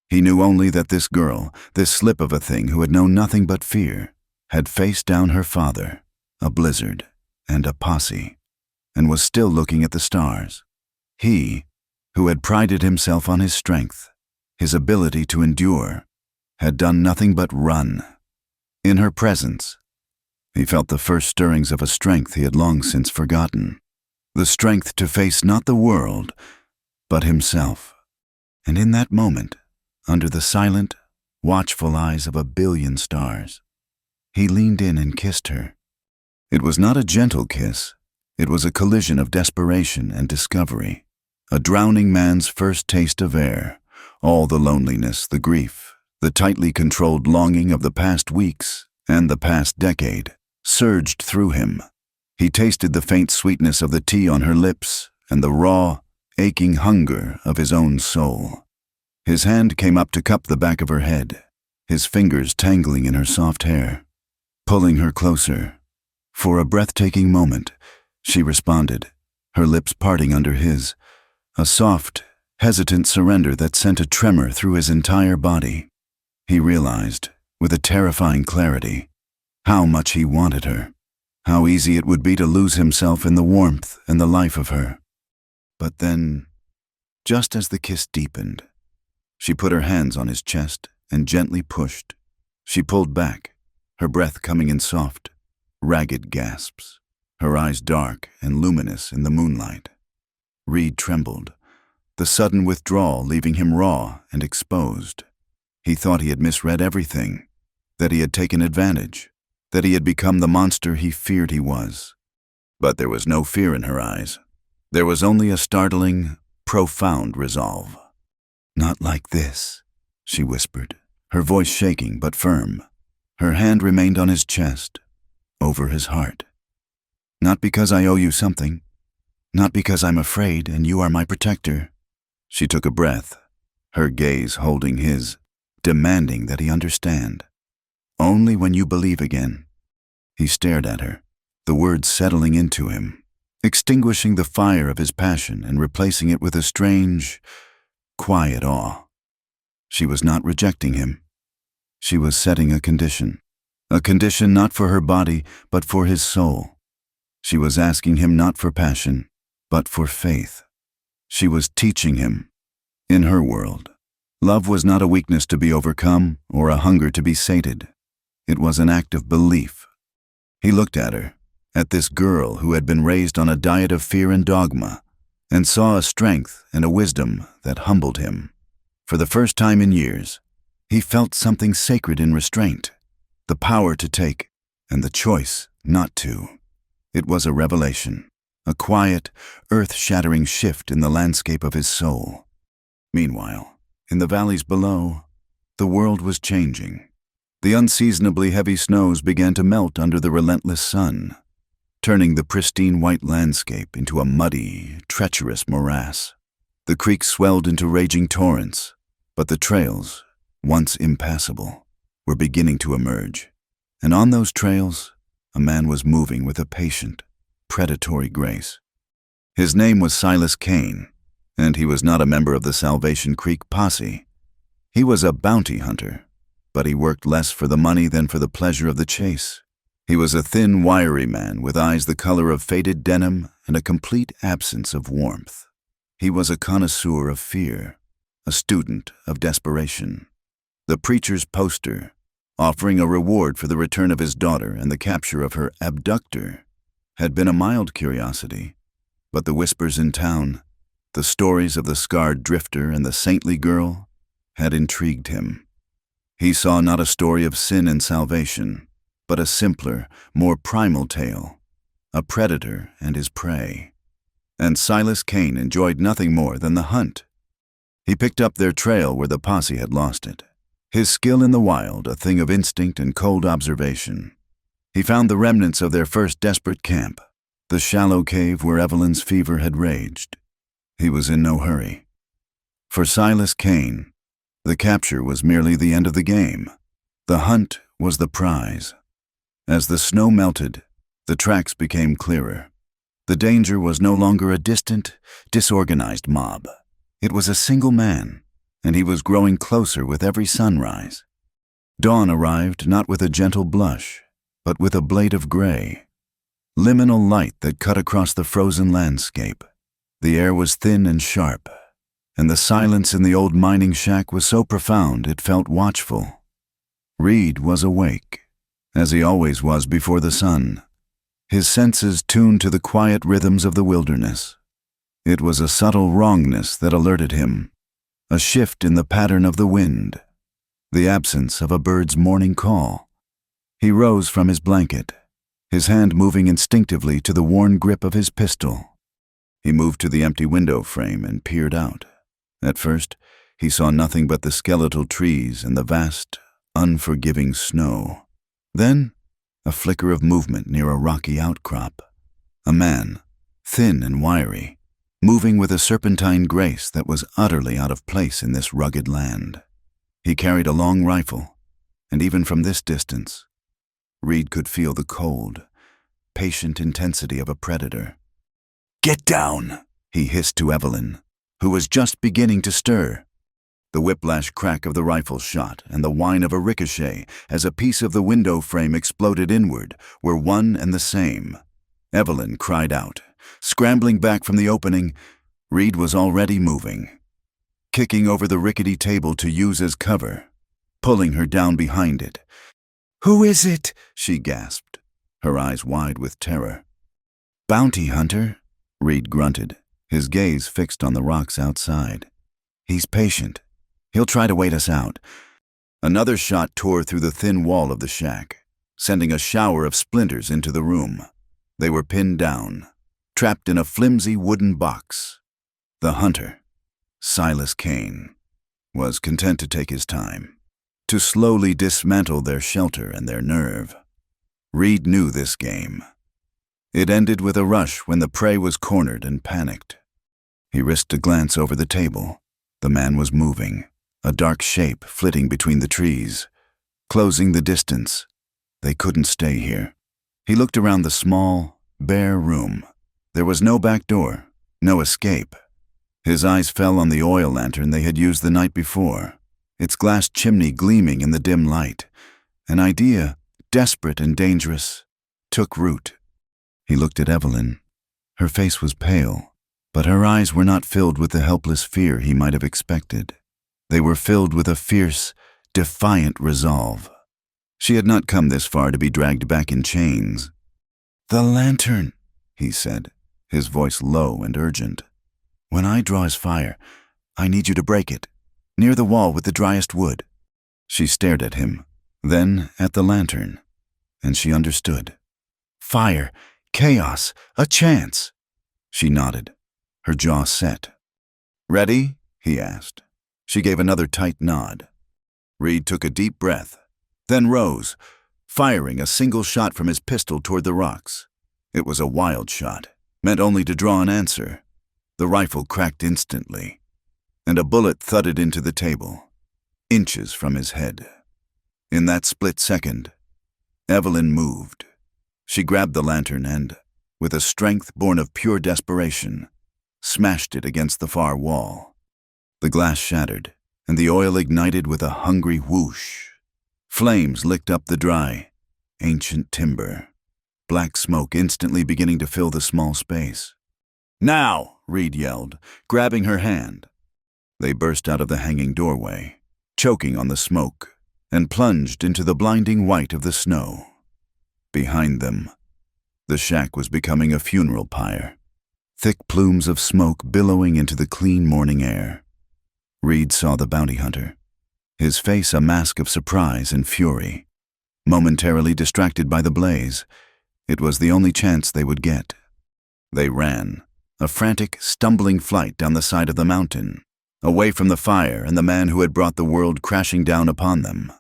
He knew only that this girl, this slip of a thing who had known nothing but fear, had faced down her father, a blizzard, and a posse. and was still looking at the stars. He, who had prided himself on his strength, his ability to endure, had done nothing but run. In her presence, he felt the first stirrings of a strength he had long since forgotten. The strength to face not the world, but himself. And in that moment, under the silent, watchful eyes of 1,000,000,000 stars, he leaned in and kissed her. It was not a gentle kiss. It was a collision of desperation and discovery. A drowning man's first taste of air, all the loneliness, the grief, the tightly controlled longing of the past weeks and the past decade surged through him. He tasted the faint sweetness of the tea on her lips and the raw, aching hunger of his own soul. His hand came up to cup the back of her head, his fingers tangling in her soft hair, pulling her closer. For a breathtaking moment, she responded, her lips parting under his, a soft, hesitant surrender that sent a tremor through his entire body. He realized, with a terrifying clarity, how much he wanted her, how easy it would be to lose himself in the warmth and the life of her. But then, just as the kiss deepened, she put her hands on his chest and gently pushed. She pulled back, her breath coming in soft, ragged gasps, her eyes dark and luminous in the moonlight. Reed trembled, the sudden withdrawal leaving him raw and exposed. He thought he had misread everything, that he had taken advantage, that he had become the monster he feared he was. But there was no fear in her eyes. There was only a startling, profound resolve. "Not like this," she whispered, her voice shaking but firm. Her hand remained on his chest, over his heart. "Not because I owe you something. Not because I'm afraid and you are my protector." She took a breath, her gaze holding his, demanding that he understand. "Only when you believe again." He stared at her, the words settling into him, extinguishing the fire of his passion and replacing it with a strange, quiet awe. She was not rejecting him. She was setting a condition not for her body, but for his soul. She was asking him not for passion, but for faith. She was teaching him, in her world, love was not a weakness to be overcome or a hunger to be sated. It was an act of belief. He looked at her, at this girl who had been raised on a diet of fear and dogma, and saw a strength and a wisdom that humbled him. For the first time in years, he felt something sacred in restraint, the power to take and the choice not to. It was a revelation, a quiet, earth-shattering shift in the landscape of his soul. Meanwhile, in the valleys below, the world was changing. The unseasonably heavy snows began to melt under the relentless sun, turning the pristine white landscape into a muddy, treacherous morass. The creeks swelled into raging torrents, but the trails, once impassable, were beginning to emerge. And on those trails, a man was moving with a patient, predatory grace. His name was Silas Kane, and he was not a member of the Salvation Creek posse. He was a bounty hunter, but he worked less for the money than for the pleasure of the chase. He was a thin, wiry man with eyes the color of faded denim and a complete absence of warmth. He was a connoisseur of fear, a student of desperation. The preacher's poster, offering a reward for the return of his daughter and the capture of her abductor, had been a mild curiosity, but the whispers in town, the stories of the scarred drifter and the saintly girl, had intrigued him. He saw not a story of sin and salvation, but a simpler, more primal tale, a predator and his prey. And Silas Kane enjoyed nothing more than the hunt. He picked up their trail where the posse had lost it, his skill in the wild a thing of instinct and cold observation. He found the remnants of their first desperate camp, the shallow cave where Evelyn's fever had raged. He was in no hurry. For Silas Kane, the capture was merely the end of the game. The hunt was the prize. As the snow melted, the tracks became clearer. The danger was no longer a distant, disorganized mob. It was a single man, and he was growing closer with every sunrise. Dawn arrived not with a gentle blush, but with a blade of gray. liminal light that cut across the frozen landscape. The air was thin and sharp, and the silence in the old mining shack was so profound it felt watchful. Reed was awake, as he always was before the sun, his senses tuned to the quiet rhythms of the wilderness. It was a subtle wrongness that alerted him, a shift in the pattern of the wind, the absence of a bird's morning call. He rose from his blanket, his hand moving instinctively to the worn grip of his pistol. He moved to the empty window frame and peered out. At first, he saw nothing but the skeletal trees and the vast, unforgiving snow. Then, a flicker of movement near a rocky outcrop. A man, thin and wiry, moving with a serpentine grace that was utterly out of place in this rugged land. He carried a long rifle, and even from this distance, Reed could feel the cold, patient intensity of a predator. "Get down," he hissed to Evelyn, who was just beginning to stir. The whiplash crack of the rifle shot and the whine of a ricochet as a piece of the window frame exploded inward were one and the same. Evelyn cried out. Scrambling back from the opening, Reed was already moving, kicking over the rickety table to use as cover, pulling her down behind it. "Who is it?" she gasped, her eyes wide with terror. "Bounty hunter," Reed grunted, his gaze fixed on the rocks outside. "He's patient. He'll try to wait us out." Another shot tore through the thin wall of the shack, sending a shower of splinters into the room. They were pinned down, trapped in a flimsy wooden box. The hunter, Silas Kane, was content to take his time, to slowly dismantle their shelter and their nerve. Reed knew this game. It ended with a rush when the prey was cornered and panicked. He risked a glance over the table. The man was moving, a dark shape flitting between the trees, closing the distance. They couldn't stay here. He looked around the small, bare room. There was no back door, no escape. His eyes fell on the oil lantern they had used the night before, its glass chimney gleaming in the dim light. An idea, desperate and dangerous, took root. He looked at Evelyn. Her face was pale, but her eyes were not filled with the helpless fear he might have expected. They were filled with a fierce, defiant resolve. She had not come this far to be dragged back in chains. "The lantern," he said, his voice low and urgent. "When I draw his fire, I need you to break it, near the wall with the driest wood." She stared at him, then at the lantern, and she understood. Fire, chaos, a chance. She nodded, her jaw set. "Ready?" he asked. She gave another tight nod. Reed took a deep breath, then rose, firing a single shot from his pistol toward the rocks. It was a wild shot, meant only to draw an answer. The rifle cracked instantly, and a bullet thudded into the table, inches from his head. In that split second, Evelyn moved. She grabbed the lantern and, with a strength born of pure desperation, smashed it against the far wall. The glass shattered, and the oil ignited with a hungry whoosh. Flames licked up the dry, ancient timber, black smoke instantly beginning to fill the small space. "Now!" Reed yelled, grabbing her hand. They burst out of the hanging doorway, choking on the smoke, and plunged into the blinding white of the snow. Behind them, the shack was becoming a funeral pyre, thick plumes of smoke billowing into the clean morning air. Reed saw the bounty hunter, his face a mask of surprise and fury. Momentarily distracted by the blaze, it was the only chance they would get. They ran, a frantic, stumbling flight down the side of the mountain, away from the fire and the man who had brought the world crashing down upon them.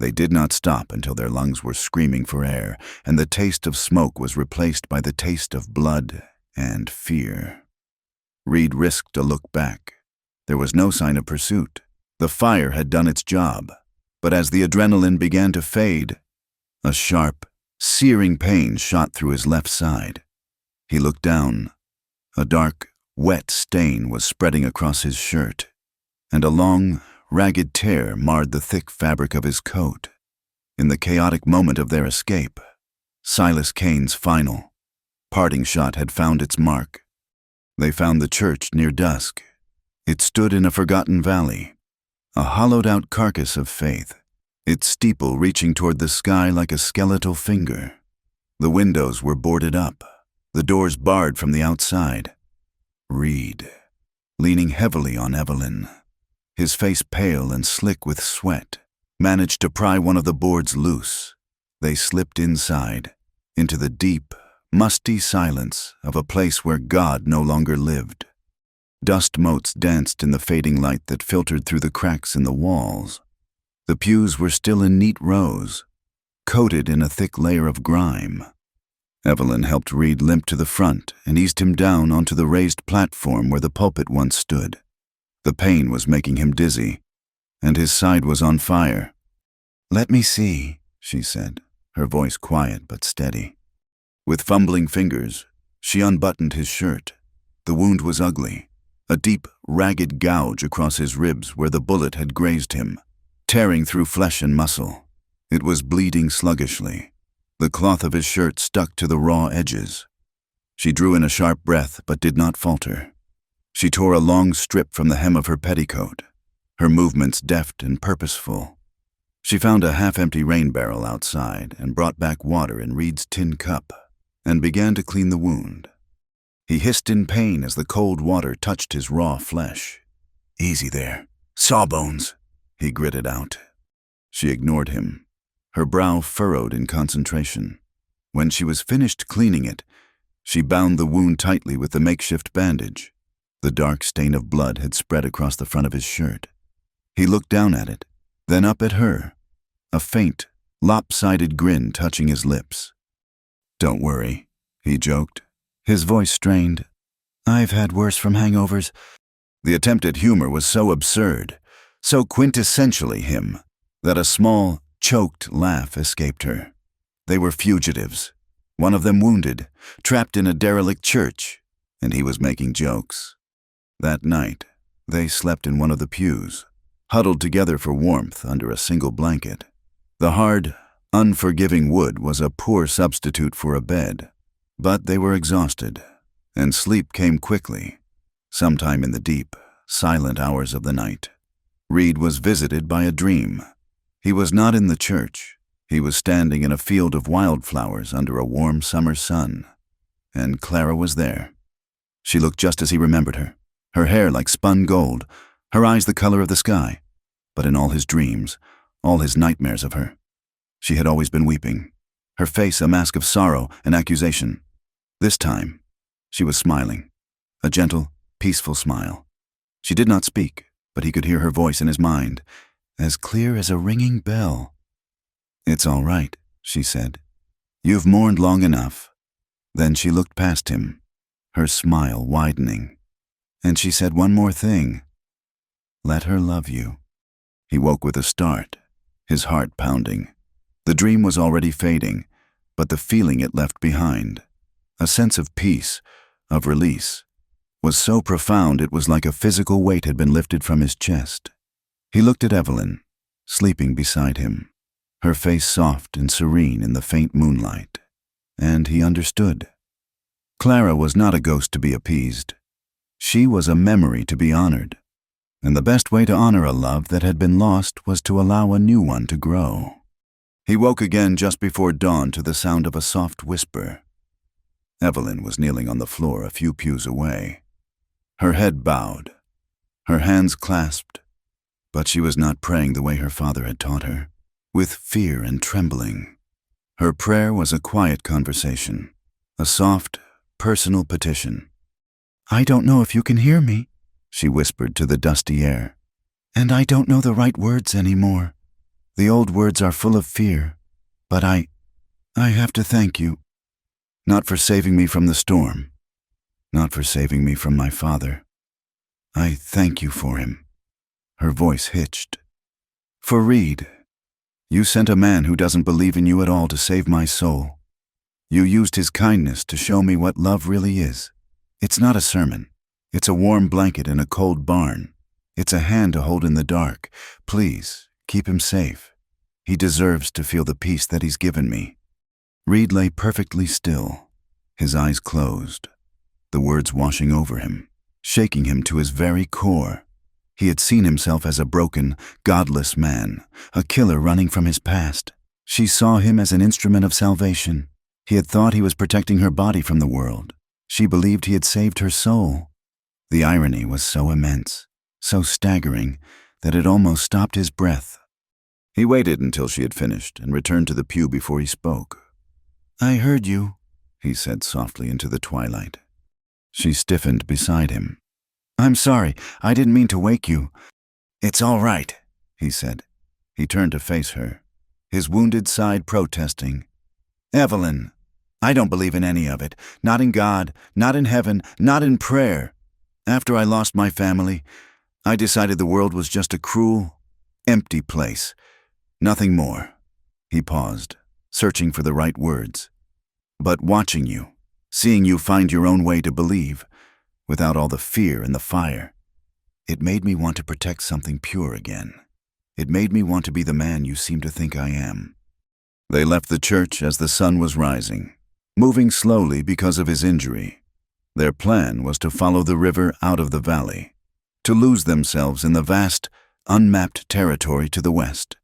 They did not stop until their lungs were screaming for air, and the taste of smoke was replaced by the taste of blood and fear. Reed risked a look back. There was no sign of pursuit. The fire had done its job, but as the adrenaline began to fade, a sharp, searing pain shot through his left side. He looked down. A dark, wet stain was spreading across his shirt, and a long, ragged tear marred the thick fabric of his coat. In the chaotic moment of their escape, Silas Kane's final, parting shot had found its mark. They found the church near dusk. It stood in a forgotten valley, a hollowed-out carcass of faith, its steeple reaching toward the sky like a skeletal finger. The windows were boarded up, the doors barred from the outside. Reed, leaning heavily on Evelyn, his face pale and slick with sweat, managed to pry one of the boards loose. They slipped inside, into the deep, musty silence of a place where God no longer lived. Dust motes danced in the fading light that filtered through the cracks in the walls. The pews were still in neat rows, coated in a thick layer of grime. Evelyn helped Reed limp to the front and eased him down onto the raised platform where the pulpit once stood. The pain was making him dizzy, and his side was on fire. "Let me see," she said, her voice quiet but steady. With fumbling fingers, she unbuttoned his shirt. The wound was ugly, a deep, ragged gouge across his ribs where the bullet had grazed him, tearing through flesh and muscle. It was bleeding sluggishly. The cloth of his shirt stuck to the raw edges. She drew in a sharp breath but did not falter. She tore a long strip from the hem of her petticoat, her movements deft and purposeful. She found a half-empty rain barrel outside and brought back water in Reed's tin cup and began to clean the wound. He hissed in pain as the cold water touched his raw flesh. "Easy there. Sawbones," he gritted out. She ignored him, her brow furrowed in concentration. When she was finished cleaning it, she bound the wound tightly with the makeshift bandage. The dark stain of blood had spread across the front of his shirt. He looked down at it, then up at her, a faint, lopsided grin touching his lips. "Don't worry," he joked, his voice strained. "I've had worse from hangovers." The attempt at humor was so absurd, so quintessentially him, that a small, choked laugh escaped her. They were fugitives, one of them wounded, trapped in a derelict church, and he was making jokes. That night, they slept in one of the pews, huddled together for warmth under a single blanket. The hard, unforgiving wood was a poor substitute for a bed, but they were exhausted, and sleep came quickly, sometime in the deep, silent hours of the night. Reed was visited by a dream. He was not in the church. He was standing in a field of wildflowers under a warm summer sun, and Clara was there. She looked just as he remembered her hair like spun gold, her eyes the color of the sky. But in all his dreams, all his nightmares of her, she had always been weeping, her face a mask of sorrow and accusation. This time, she was smiling, a gentle, peaceful smile. She did not speak, but he could hear her voice in his mind, as clear as a ringing bell. "It's all right," she said. "You've mourned long enough." Then she looked past him, her smile widening. And she said one more thing. "Let her love you." He woke with a start, his heart pounding. The dream was already fading, but the feeling it left behind, a sense of peace, of release, was so profound it was like a physical weight had been lifted from his chest. He looked at Evelyn, sleeping beside him, her face soft and serene in the faint moonlight, and he understood. Clara was not a ghost to be appeased. She was a memory to be honored, and the best way to honor a love that had been lost was to allow a new one to grow. He woke again just before dawn to the sound of a soft whisper. Evelyn was kneeling on the floor a few pews away, her head bowed, her hands clasped, but she was not praying the way her father had taught her, with fear and trembling. Her prayer was a quiet conversation, a soft, personal petition. "I don't know if you can hear me," she whispered to the dusty air. "And I don't know the right words anymore. The old words are full of fear, but I have to thank you. Not for saving me from the storm, not for saving me from my father. I thank you for him." Her voice hitched. "For Reed. You sent a man who doesn't believe in you at all to save my soul. You used his kindness to show me what love really is. It's not a sermon. It's a warm blanket in a cold barn. It's a hand to hold in the dark. Please, keep him safe. He deserves to feel the peace that he's given me." Reed lay perfectly still, His eyes closed, the words washing over him, shaking him to his very core. He had seen himself as a broken, godless man, a killer running from his past. She saw him as an instrument of salvation. He had thought he was protecting her body from the world. She believed he had saved her soul. The irony was so immense, so staggering, that it almost stopped his breath. He waited until she had finished and returned to the pew before he spoke. "I heard you," he said softly into the twilight. She stiffened beside him. "I'm sorry, I didn't mean to wake you." "It's all right," he said. He turned to face her, his wounded side protesting. "Evelyn, I don't believe in any of it. Not in God, not in heaven, not in prayer. After I lost my family, I decided the world was just a cruel, empty place. Nothing more." He paused, searching for the right words. "But watching you, seeing you find your own way to believe, without all the fear and the fire, it made me want to protect something pure again. It made me want to be the man you seem to think I am." They left the church as the sun was rising, moving slowly because of his injury. Their plan was to follow the river out of the valley, to lose themselves in the vast, unmapped territory to the west.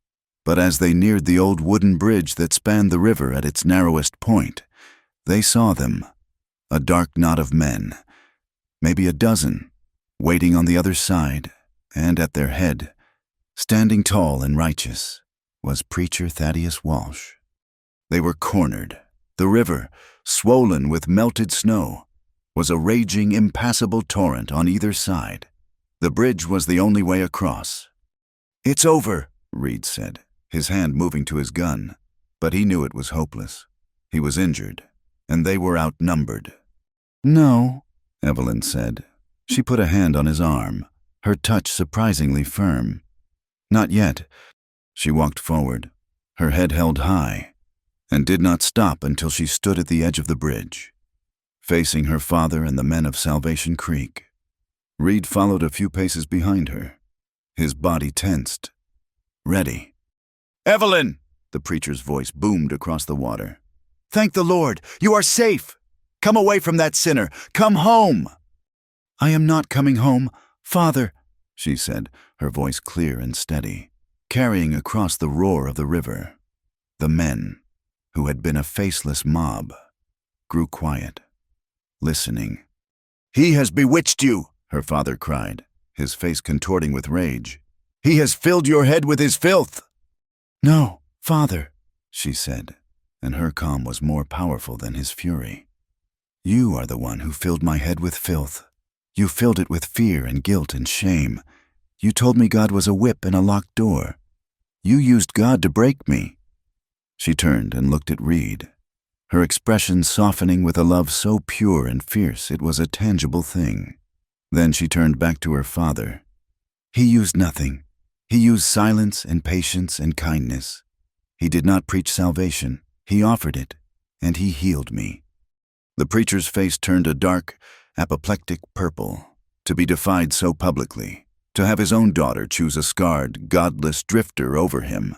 But as they neared the old wooden bridge that spanned the river at its narrowest point, they saw them, a dark knot of men, maybe a dozen, waiting on the other side, and at their head, standing tall and righteous, was Preacher Thaddeus Walsh. They were cornered. The river, swollen with melted snow, was a raging, impassable torrent on either side. The bridge was the only way across. "It's over," Reed said, his hand moving to his gun, but he knew it was hopeless. He was injured, and they were outnumbered. "No," Evelyn said. She put a hand on his arm, her touch surprisingly firm. "Not yet." She walked forward, her head held high, and did not stop until she stood at the edge of the bridge, facing her father and the men of Salvation Creek. Reed followed a few paces behind her, his body tensed, ready. "Evelyn!" the preacher's voice boomed across the water. "Thank the Lord, you are safe! Come away from that sinner! Come home!" "I am not coming home, Father," she said, her voice clear and steady, carrying across the roar of the river. The men, who had been a faceless mob, grew quiet, listening. "He has bewitched you," her father cried, his face contorting with rage. "He has filled your head with his filth." "No, Father," she said, and her calm was more powerful than his fury. "You are the one who filled my head with filth. You filled it with fear and guilt and shame. You told me God was a whip and a locked door. You used God to break me." She turned and looked at Reed, her expression softening with a love so pure and fierce it was a tangible thing. Then she turned back to her father. "He used nothing. He used silence and patience and kindness. He did not preach salvation. He offered it, and he healed me." The preacher's face turned a dark, apoplectic purple. To be defied so publicly, to have his own daughter choose a scarred, godless drifter over him,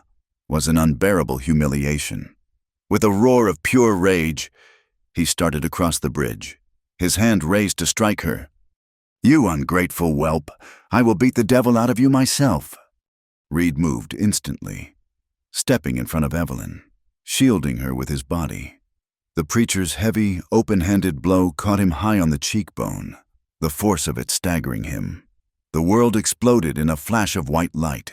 was an unbearable humiliation. With a roar of pure rage, he started across the bridge, his hand raised to strike her. "You ungrateful whelp, I will beat the devil out of you myself." Reed moved instantly, stepping in front of Evelyn, shielding her with his body. The preacher's heavy, open-handed blow caught him high on the cheekbone, the force of it staggering him. The world exploded in a flash of white light.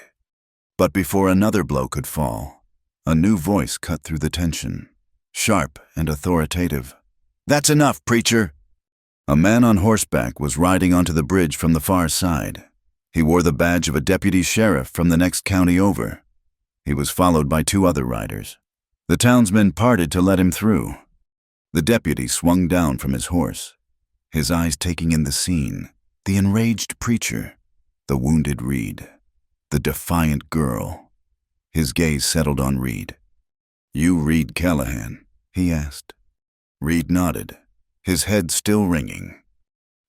But before another blow could fall, a new voice cut through the tension, sharp and authoritative. "That's enough, preacher!" A man on horseback was riding onto the bridge from the far side. He wore the badge of a deputy sheriff from the next county over. He was followed by two other riders. The townsmen parted to let him through. The deputy swung down from his horse, his eyes taking in the scene, the enraged preacher, the wounded Reed, the defiant girl. His gaze settled on Reed. "You Reed Callahan?" he asked. Reed nodded, his head still ringing.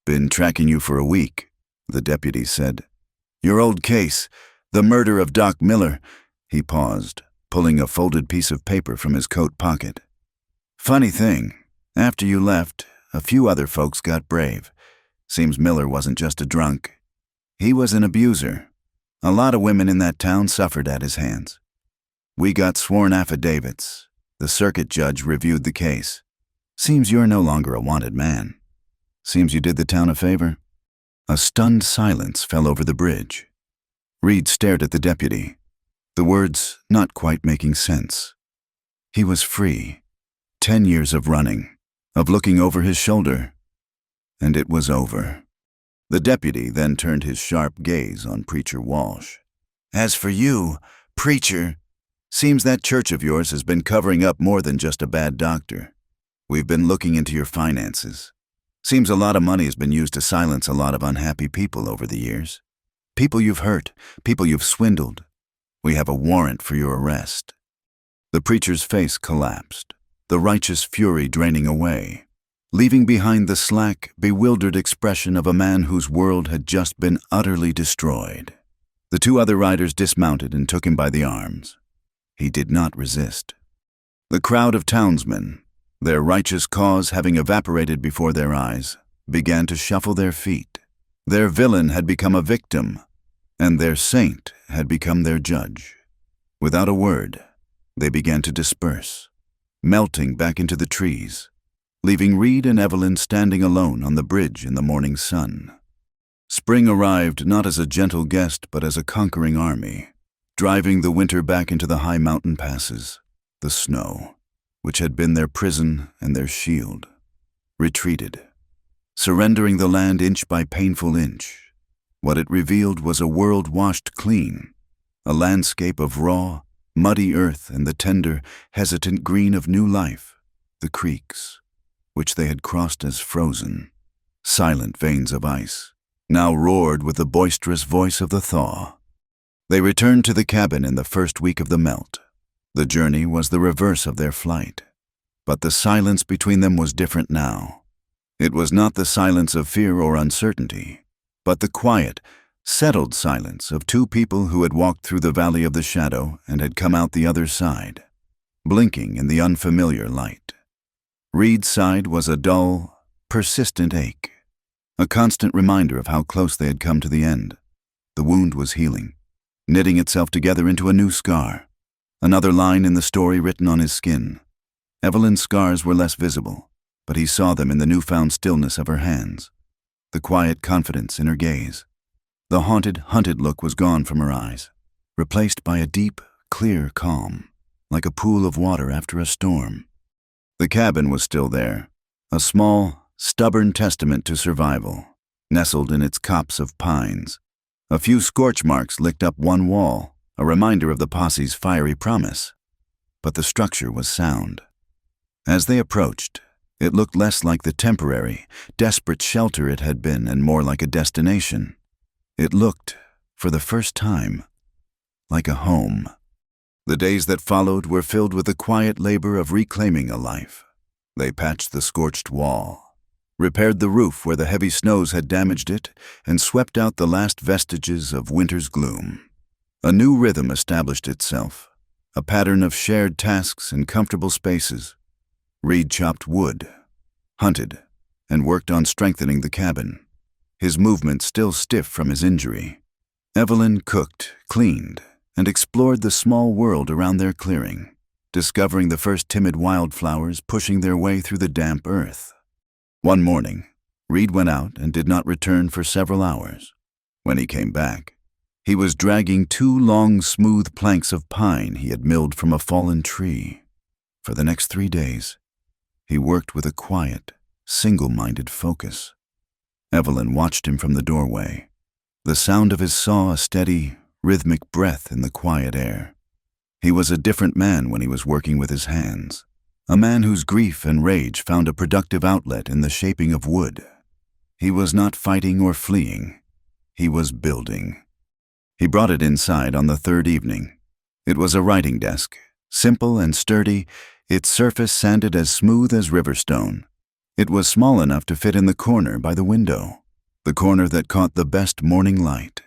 "Been tracking you for a week," the deputy said. "Your old case, the murder of Doc Miller." He paused, pulling a folded piece of paper from his coat pocket. "Funny thing, After you left, a few other folks got brave. Seems Miller wasn't just a drunk. He was an abuser. A lot of women in that town suffered at his hands. We got sworn affidavits. The circuit judge reviewed the case. Seems you're no longer a wanted man. Seems you did the town a favor." A stunned silence fell over the bridge. Reed stared at the deputy, the words not quite making sense. He was free. 10 years of running, of looking over his shoulder, and it was over. The deputy then turned his sharp gaze on Preacher Walsh. "As for you, Preacher, seems that church of yours has been covering up more than just a bad doctor. We've been looking into your finances. Seems a lot of money has been used to silence a lot of unhappy people over the years. People you've hurt, people you've swindled. We have a warrant for your arrest." The preacher's face collapsed, the righteous fury draining away, leaving behind the slack, bewildered expression of a man whose world had just been utterly destroyed. The 2 other riders dismounted and took him by the arms. He did not resist. The crowd of townsmen, their righteous cause having evaporated before their eyes, began to shuffle their feet. Their villain had become a victim, and their saint had become their judge. Without a word, they began to disperse, melting back into the trees, leaving Reed and Evelyn standing alone on the bridge in the morning sun. Spring arrived not as a gentle guest but as a conquering army, driving the winter back into the high mountain passes. The snow, which had been their prison and their shield, retreated, surrendering the land inch by painful inch. What it revealed was a world washed clean, a landscape of raw, muddy earth and the tender, hesitant green of new life, the creeks, which they had crossed as frozen, silent veins of ice, now roared with the boisterous voice of the thaw. They returned to the cabin in the first week of the melt. The journey was the reverse of their flight, but the silence between them was different now. It was not the silence of fear or uncertainty, but the quiet, settled silence of 2 people who had walked through the valley of the shadow and had come out the other side, blinking in the unfamiliar light. Reed's side was a dull, persistent ache, a constant reminder of how close they had come to the end. The wound was healing, knitting itself together into a new scar, another line in the story written on his skin. Evelyn's scars were less visible, but he saw them in the newfound stillness of her hands, the quiet confidence in her gaze. The haunted, hunted look was gone from her eyes, replaced by a deep, clear calm, like a pool of water after a storm. The cabin was still there, a small, stubborn testament to survival, nestled in its copse of pines. A few scorch marks licked up one wall, a reminder of the posse's fiery promise. But the structure was sound. As they approached, it looked less like the temporary, desperate shelter it had been and more like a destination. It looked, for the first time, like a home. The days that followed were filled with the quiet labor of reclaiming a life. They patched the scorched wall, repaired the roof where the heavy snows had damaged it, and swept out the last vestiges of winter's gloom. A new rhythm established itself, a pattern of shared tasks and comfortable spaces. Reed chopped wood, hunted, and worked on strengthening the cabin, his movements still stiff from his injury. Evelyn cooked, cleaned, and explored the small world around their clearing, discovering the first timid wildflowers pushing their way through the damp earth. One morning, Reed went out and did not return for several hours. When he came back, he was dragging 2 long, smooth planks of pine he had milled from a fallen tree. For the next 3 days, he worked with a quiet, single-minded focus. Evelyn watched him from the doorway, the sound of his saw a steady, rhythmic breath in the quiet air. He was a different man when he was working with his hands, a man whose grief and rage found a productive outlet in the shaping of wood. He was not fighting or fleeing. He was building. He brought it inside on the 3rd evening. It was a writing desk, simple and sturdy, its surface sanded as smooth as river stone. It was small enough to fit in the corner by the window, the corner that caught the best morning light.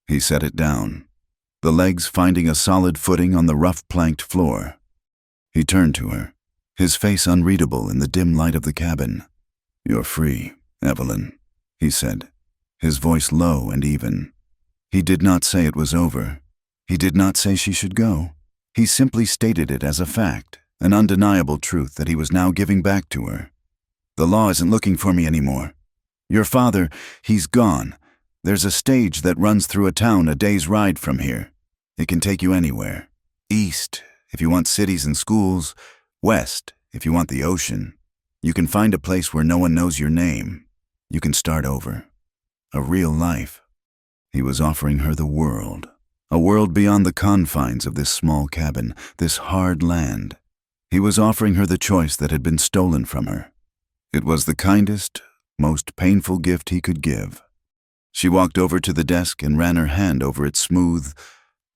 He set it down, the legs finding a solid footing on the rough planked floor. He turned to her, his face unreadable in the dim light of the cabin. "You're free, Evelyn," he said, his voice low and even. He did not say it was over. He did not say she should go. He simply stated it as a fact, an undeniable truth that he was now giving back to her. "The law isn't looking for me anymore. Your father, he's gone. There's a stage that runs through a town a day's ride from here. It can take you anywhere. East, if you want cities and schools. West, if you want the ocean. You can find a place where no one knows your name. You can start over. A real life." He was offering her the world. A world beyond the confines of this small cabin, this hard land. He was offering her the choice that had been stolen from her. It was the kindest, most painful gift he could give. She walked over to the desk and ran her hand over its smooth,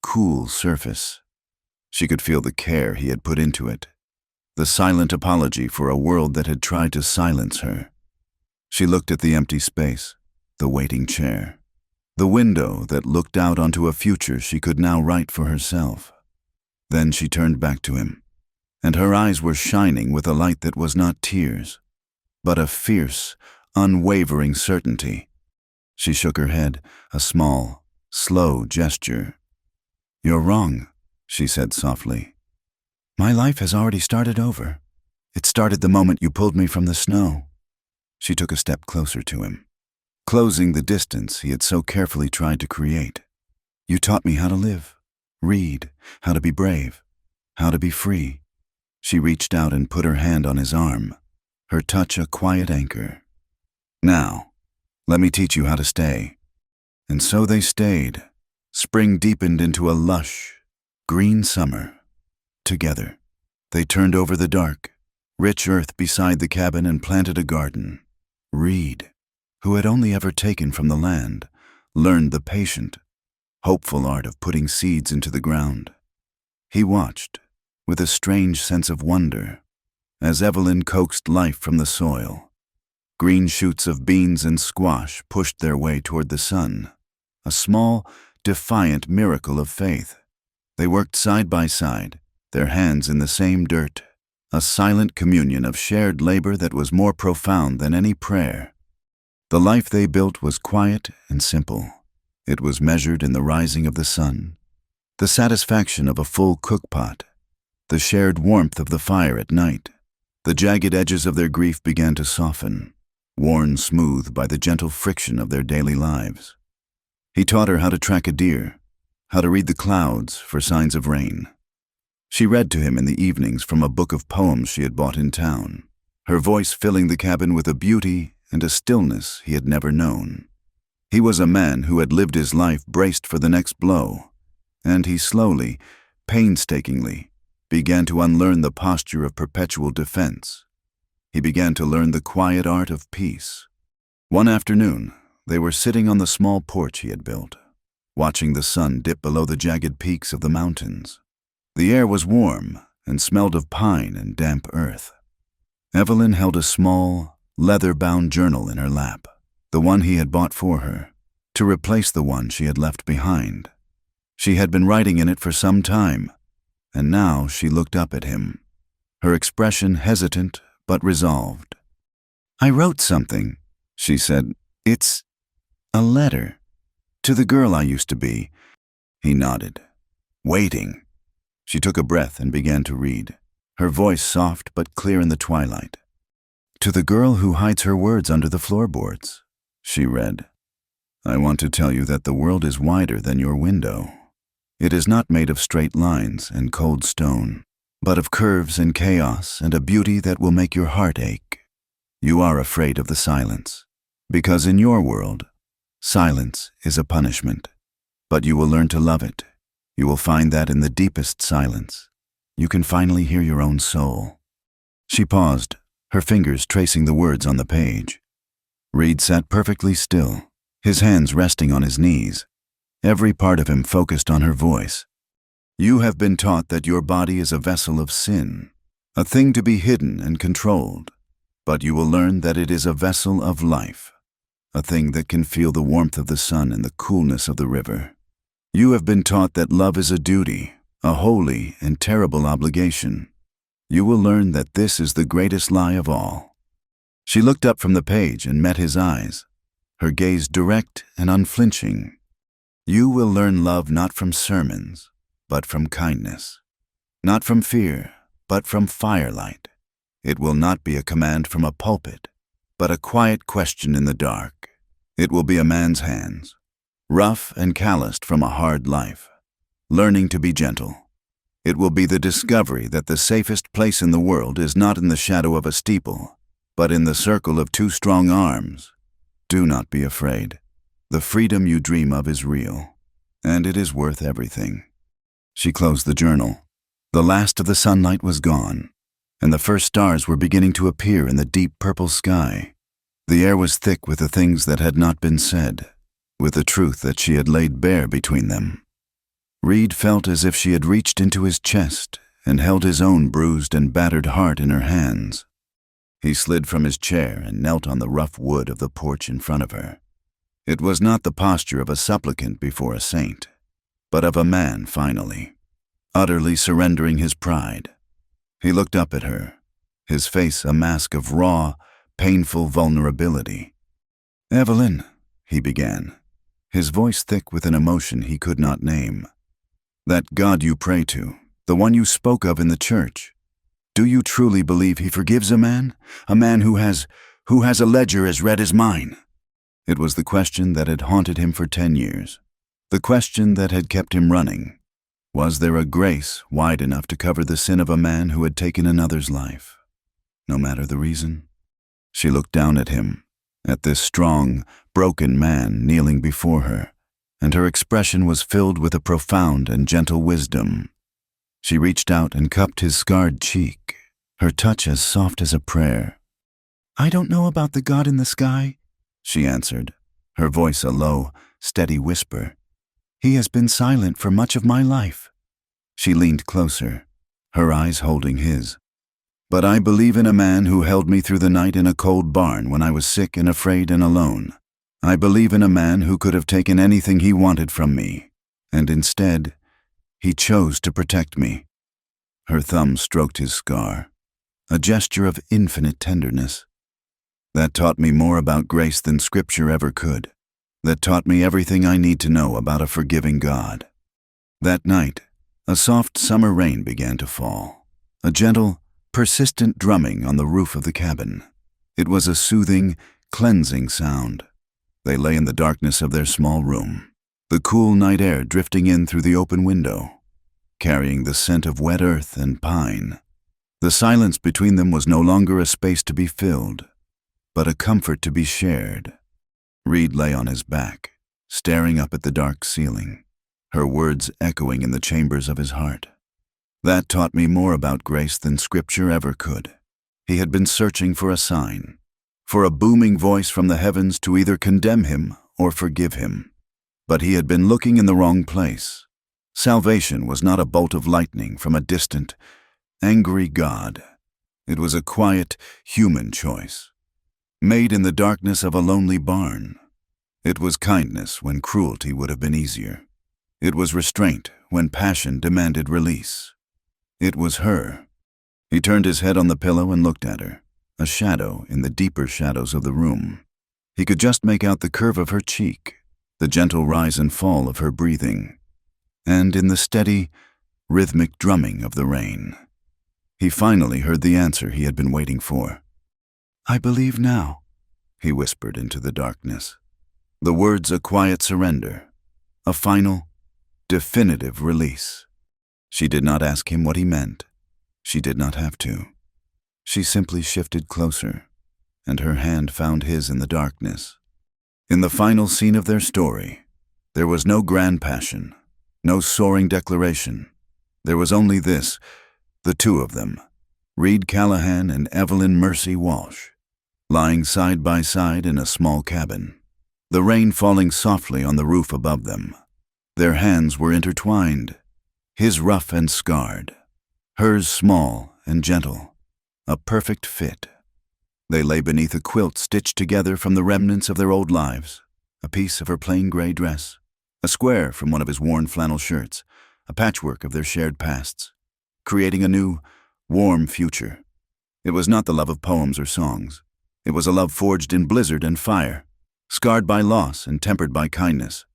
cool surface. She could feel the care he had put into it, the silent apology for a world that had tried to silence her. She looked at the empty space, the waiting chair, the window that looked out onto a future she could now write for herself. Then she turned back to him, and her eyes were shining with a light that was not tears, but a fierce, unwavering certainty. She shook her head, a small, slow gesture. "You're wrong," she said softly. "My life has already started over. It started the moment you pulled me from the snow." She took a step closer to him, closing the distance he had so carefully tried to create. "You taught me how to live, read, how to be brave, how to be free." She reached out and put her hand on his arm, her touch a quiet anchor. "Now, let me teach you how to stay." And so they stayed. Spring deepened into a lush, green summer. Together, they turned over the dark, rich earth beside the cabin and planted a garden. Reed, who had only ever taken from the land, learned the patient, hopeful art of putting seeds into the ground. He watched, with a strange sense of wonder, as Evelyn coaxed life from the soil. Green shoots of beans and squash pushed their way toward the sun, a small, defiant miracle of faith. They worked side by side, their hands in the same dirt, a silent communion of shared labor that was more profound than any prayer. The life they built was quiet and simple. It was measured in the rising of the sun, the satisfaction of a full cookpot, the shared warmth of the fire at night. The jagged edges of their grief began to soften, worn smooth by the gentle friction of their daily lives. He taught her how to track a deer, how to read the clouds for signs of rain. She read to him in the evenings from a book of poems she had bought in town, her voice filling the cabin with a beauty and a stillness he had never known. He was a man who had lived his life braced for the next blow, and he slowly, painstakingly, began to unlearn the posture of perpetual defense. He began to learn the quiet art of peace. One afternoon, they were sitting on the small porch he had built, watching the sun dip below the jagged peaks of the mountains. The air was warm and smelled of pine and damp earth. Evelyn held a small, leather-bound journal in her lap, the one he had bought for her, to replace the one she had left behind. She had been writing in it for some time, and now she looked up at him, her expression hesitant but resolved. "I wrote something," she said. "It's a letter. To the girl I used to be." He nodded. "Waiting." She took a breath and began to read, her voice soft but clear in the twilight. "To the girl who hides her words under the floorboards," she read. "I want to tell you that the world is wider than your window. It is not made of straight lines and cold stone, but of curves and chaos and a beauty that will make your heart ache. You are afraid of the silence, because in your world, silence is a punishment. But you will learn to love it. You will find that in the deepest silence, you can finally hear your own soul." She paused, her fingers tracing the words on the page. Reed sat perfectly still, his hands resting on his knees, every part of him focused on her voice. "You have been taught that your body is a vessel of sin, a thing to be hidden and controlled, but you will learn that it is a vessel of life, a thing that can feel the warmth of the sun and the coolness of the river. You have been taught that love is a duty, a holy and terrible obligation. You will learn that this is the greatest lie of all." She looked up from the page and met his eyes, her gaze direct and unflinching. "You will learn love not from sermons, but from kindness. Not from fear, but from firelight. It will not be a command from a pulpit, but a quiet question in the dark. It will be a man's hands, rough and calloused from a hard life, learning to be gentle. It will be the discovery that the safest place in the world is not in the shadow of a steeple, but in the circle of two strong arms. Do not be afraid. The freedom you dream of is real, and it is worth everything." She closed the journal. The last of the sunlight was gone, and the first stars were beginning to appear in the deep purple sky. The air was thick with the things that had not been said, with the truth that she had laid bare between them. Reed felt as if she had reached into his chest and held his own bruised and battered heart in her hands. He slid from his chair and knelt on the rough wood of the porch in front of her. It was not the posture of a supplicant before a saint, but of a man finally, utterly surrendering his pride. He looked up at her, his face a mask of raw, painful vulnerability. "Evelyn," he began, his voice thick with an emotion he could not name. "That God you pray to, the one you spoke of in the church, do you truly believe he forgives a man who has a ledger as red as mine?" It was the question that had haunted him for 10 years, the question that had kept him running. Was there a grace wide enough to cover the sin of a man who had taken another's life, no matter the reason? She looked down at him, at this strong, broken man kneeling before her, and her expression was filled with a profound and gentle wisdom. She reached out and cupped his scarred cheek, her touch as soft as a prayer. "I don't know about the God in the sky," she answered, her voice a low, steady whisper. "He has been silent for much of my life." She leaned closer, her eyes holding his. "But I believe in a man who held me through the night in a cold barn when I was sick and afraid and alone. I believe in a man who could have taken anything he wanted from me, and instead, he chose to protect me." Her thumb stroked his scar, a gesture of infinite tenderness. "That taught me more about grace than Scripture ever could. That taught me everything I need to know about a forgiving God." That night, a soft summer rain began to fall, a gentle, persistent drumming on the roof of the cabin. It was a soothing, cleansing sound. They lay in the darkness of their small room, the cool night air drifting in through the open window, carrying the scent of wet earth and pine. The silence between them was no longer a space to be filled, but a comfort to be shared. Reed lay on his back, staring up at the dark ceiling, her words echoing in the chambers of his heart. "That taught me more about grace than Scripture ever could." He had been searching for a sign, for a booming voice from the heavens to either condemn him or forgive him. But he had been looking in the wrong place. Salvation was not a bolt of lightning from a distant, angry God. It was a quiet, human choice, made in the darkness of a lonely barn. It was kindness when cruelty would have been easier. It was restraint when passion demanded release. It was her. He turned his head on the pillow and looked at her, a shadow in the deeper shadows of the room. He could just make out the curve of her cheek, the gentle rise and fall of her breathing, and in the steady, rhythmic drumming of the rain. He finally heard the answer he had been waiting for. "I believe now," he whispered into the darkness. The words a quiet surrender, a final, definitive release. She did not ask him what he meant. She did not have to. She simply shifted closer, and her hand found his in the darkness. In the final scene of their story, there was no grand passion, no soaring declaration. There was only this, the two of them, Reed Callahan and Evelyn Mercy Walsh, lying side by side in a small cabin, the rain falling softly on the roof above them. Their hands were intertwined, his rough and scarred, hers small and gentle, a perfect fit. They lay beneath a quilt stitched together from the remnants of their old lives, a piece of her plain gray dress, a square from one of his worn flannel shirts, a patchwork of their shared pasts, creating a new, warm future. It was not the love of poems or songs. It was a love forged in blizzard and fire, scarred by loss and tempered by kindness.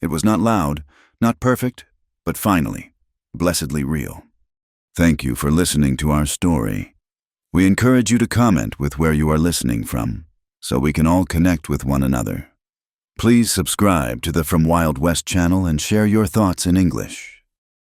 It was not loud, not perfect, but finally, blessedly real. Thank you for listening to our story. We encourage you to comment with where you are listening from, so we can all connect with one another. Please subscribe to the From Wild West channel and share your thoughts in English.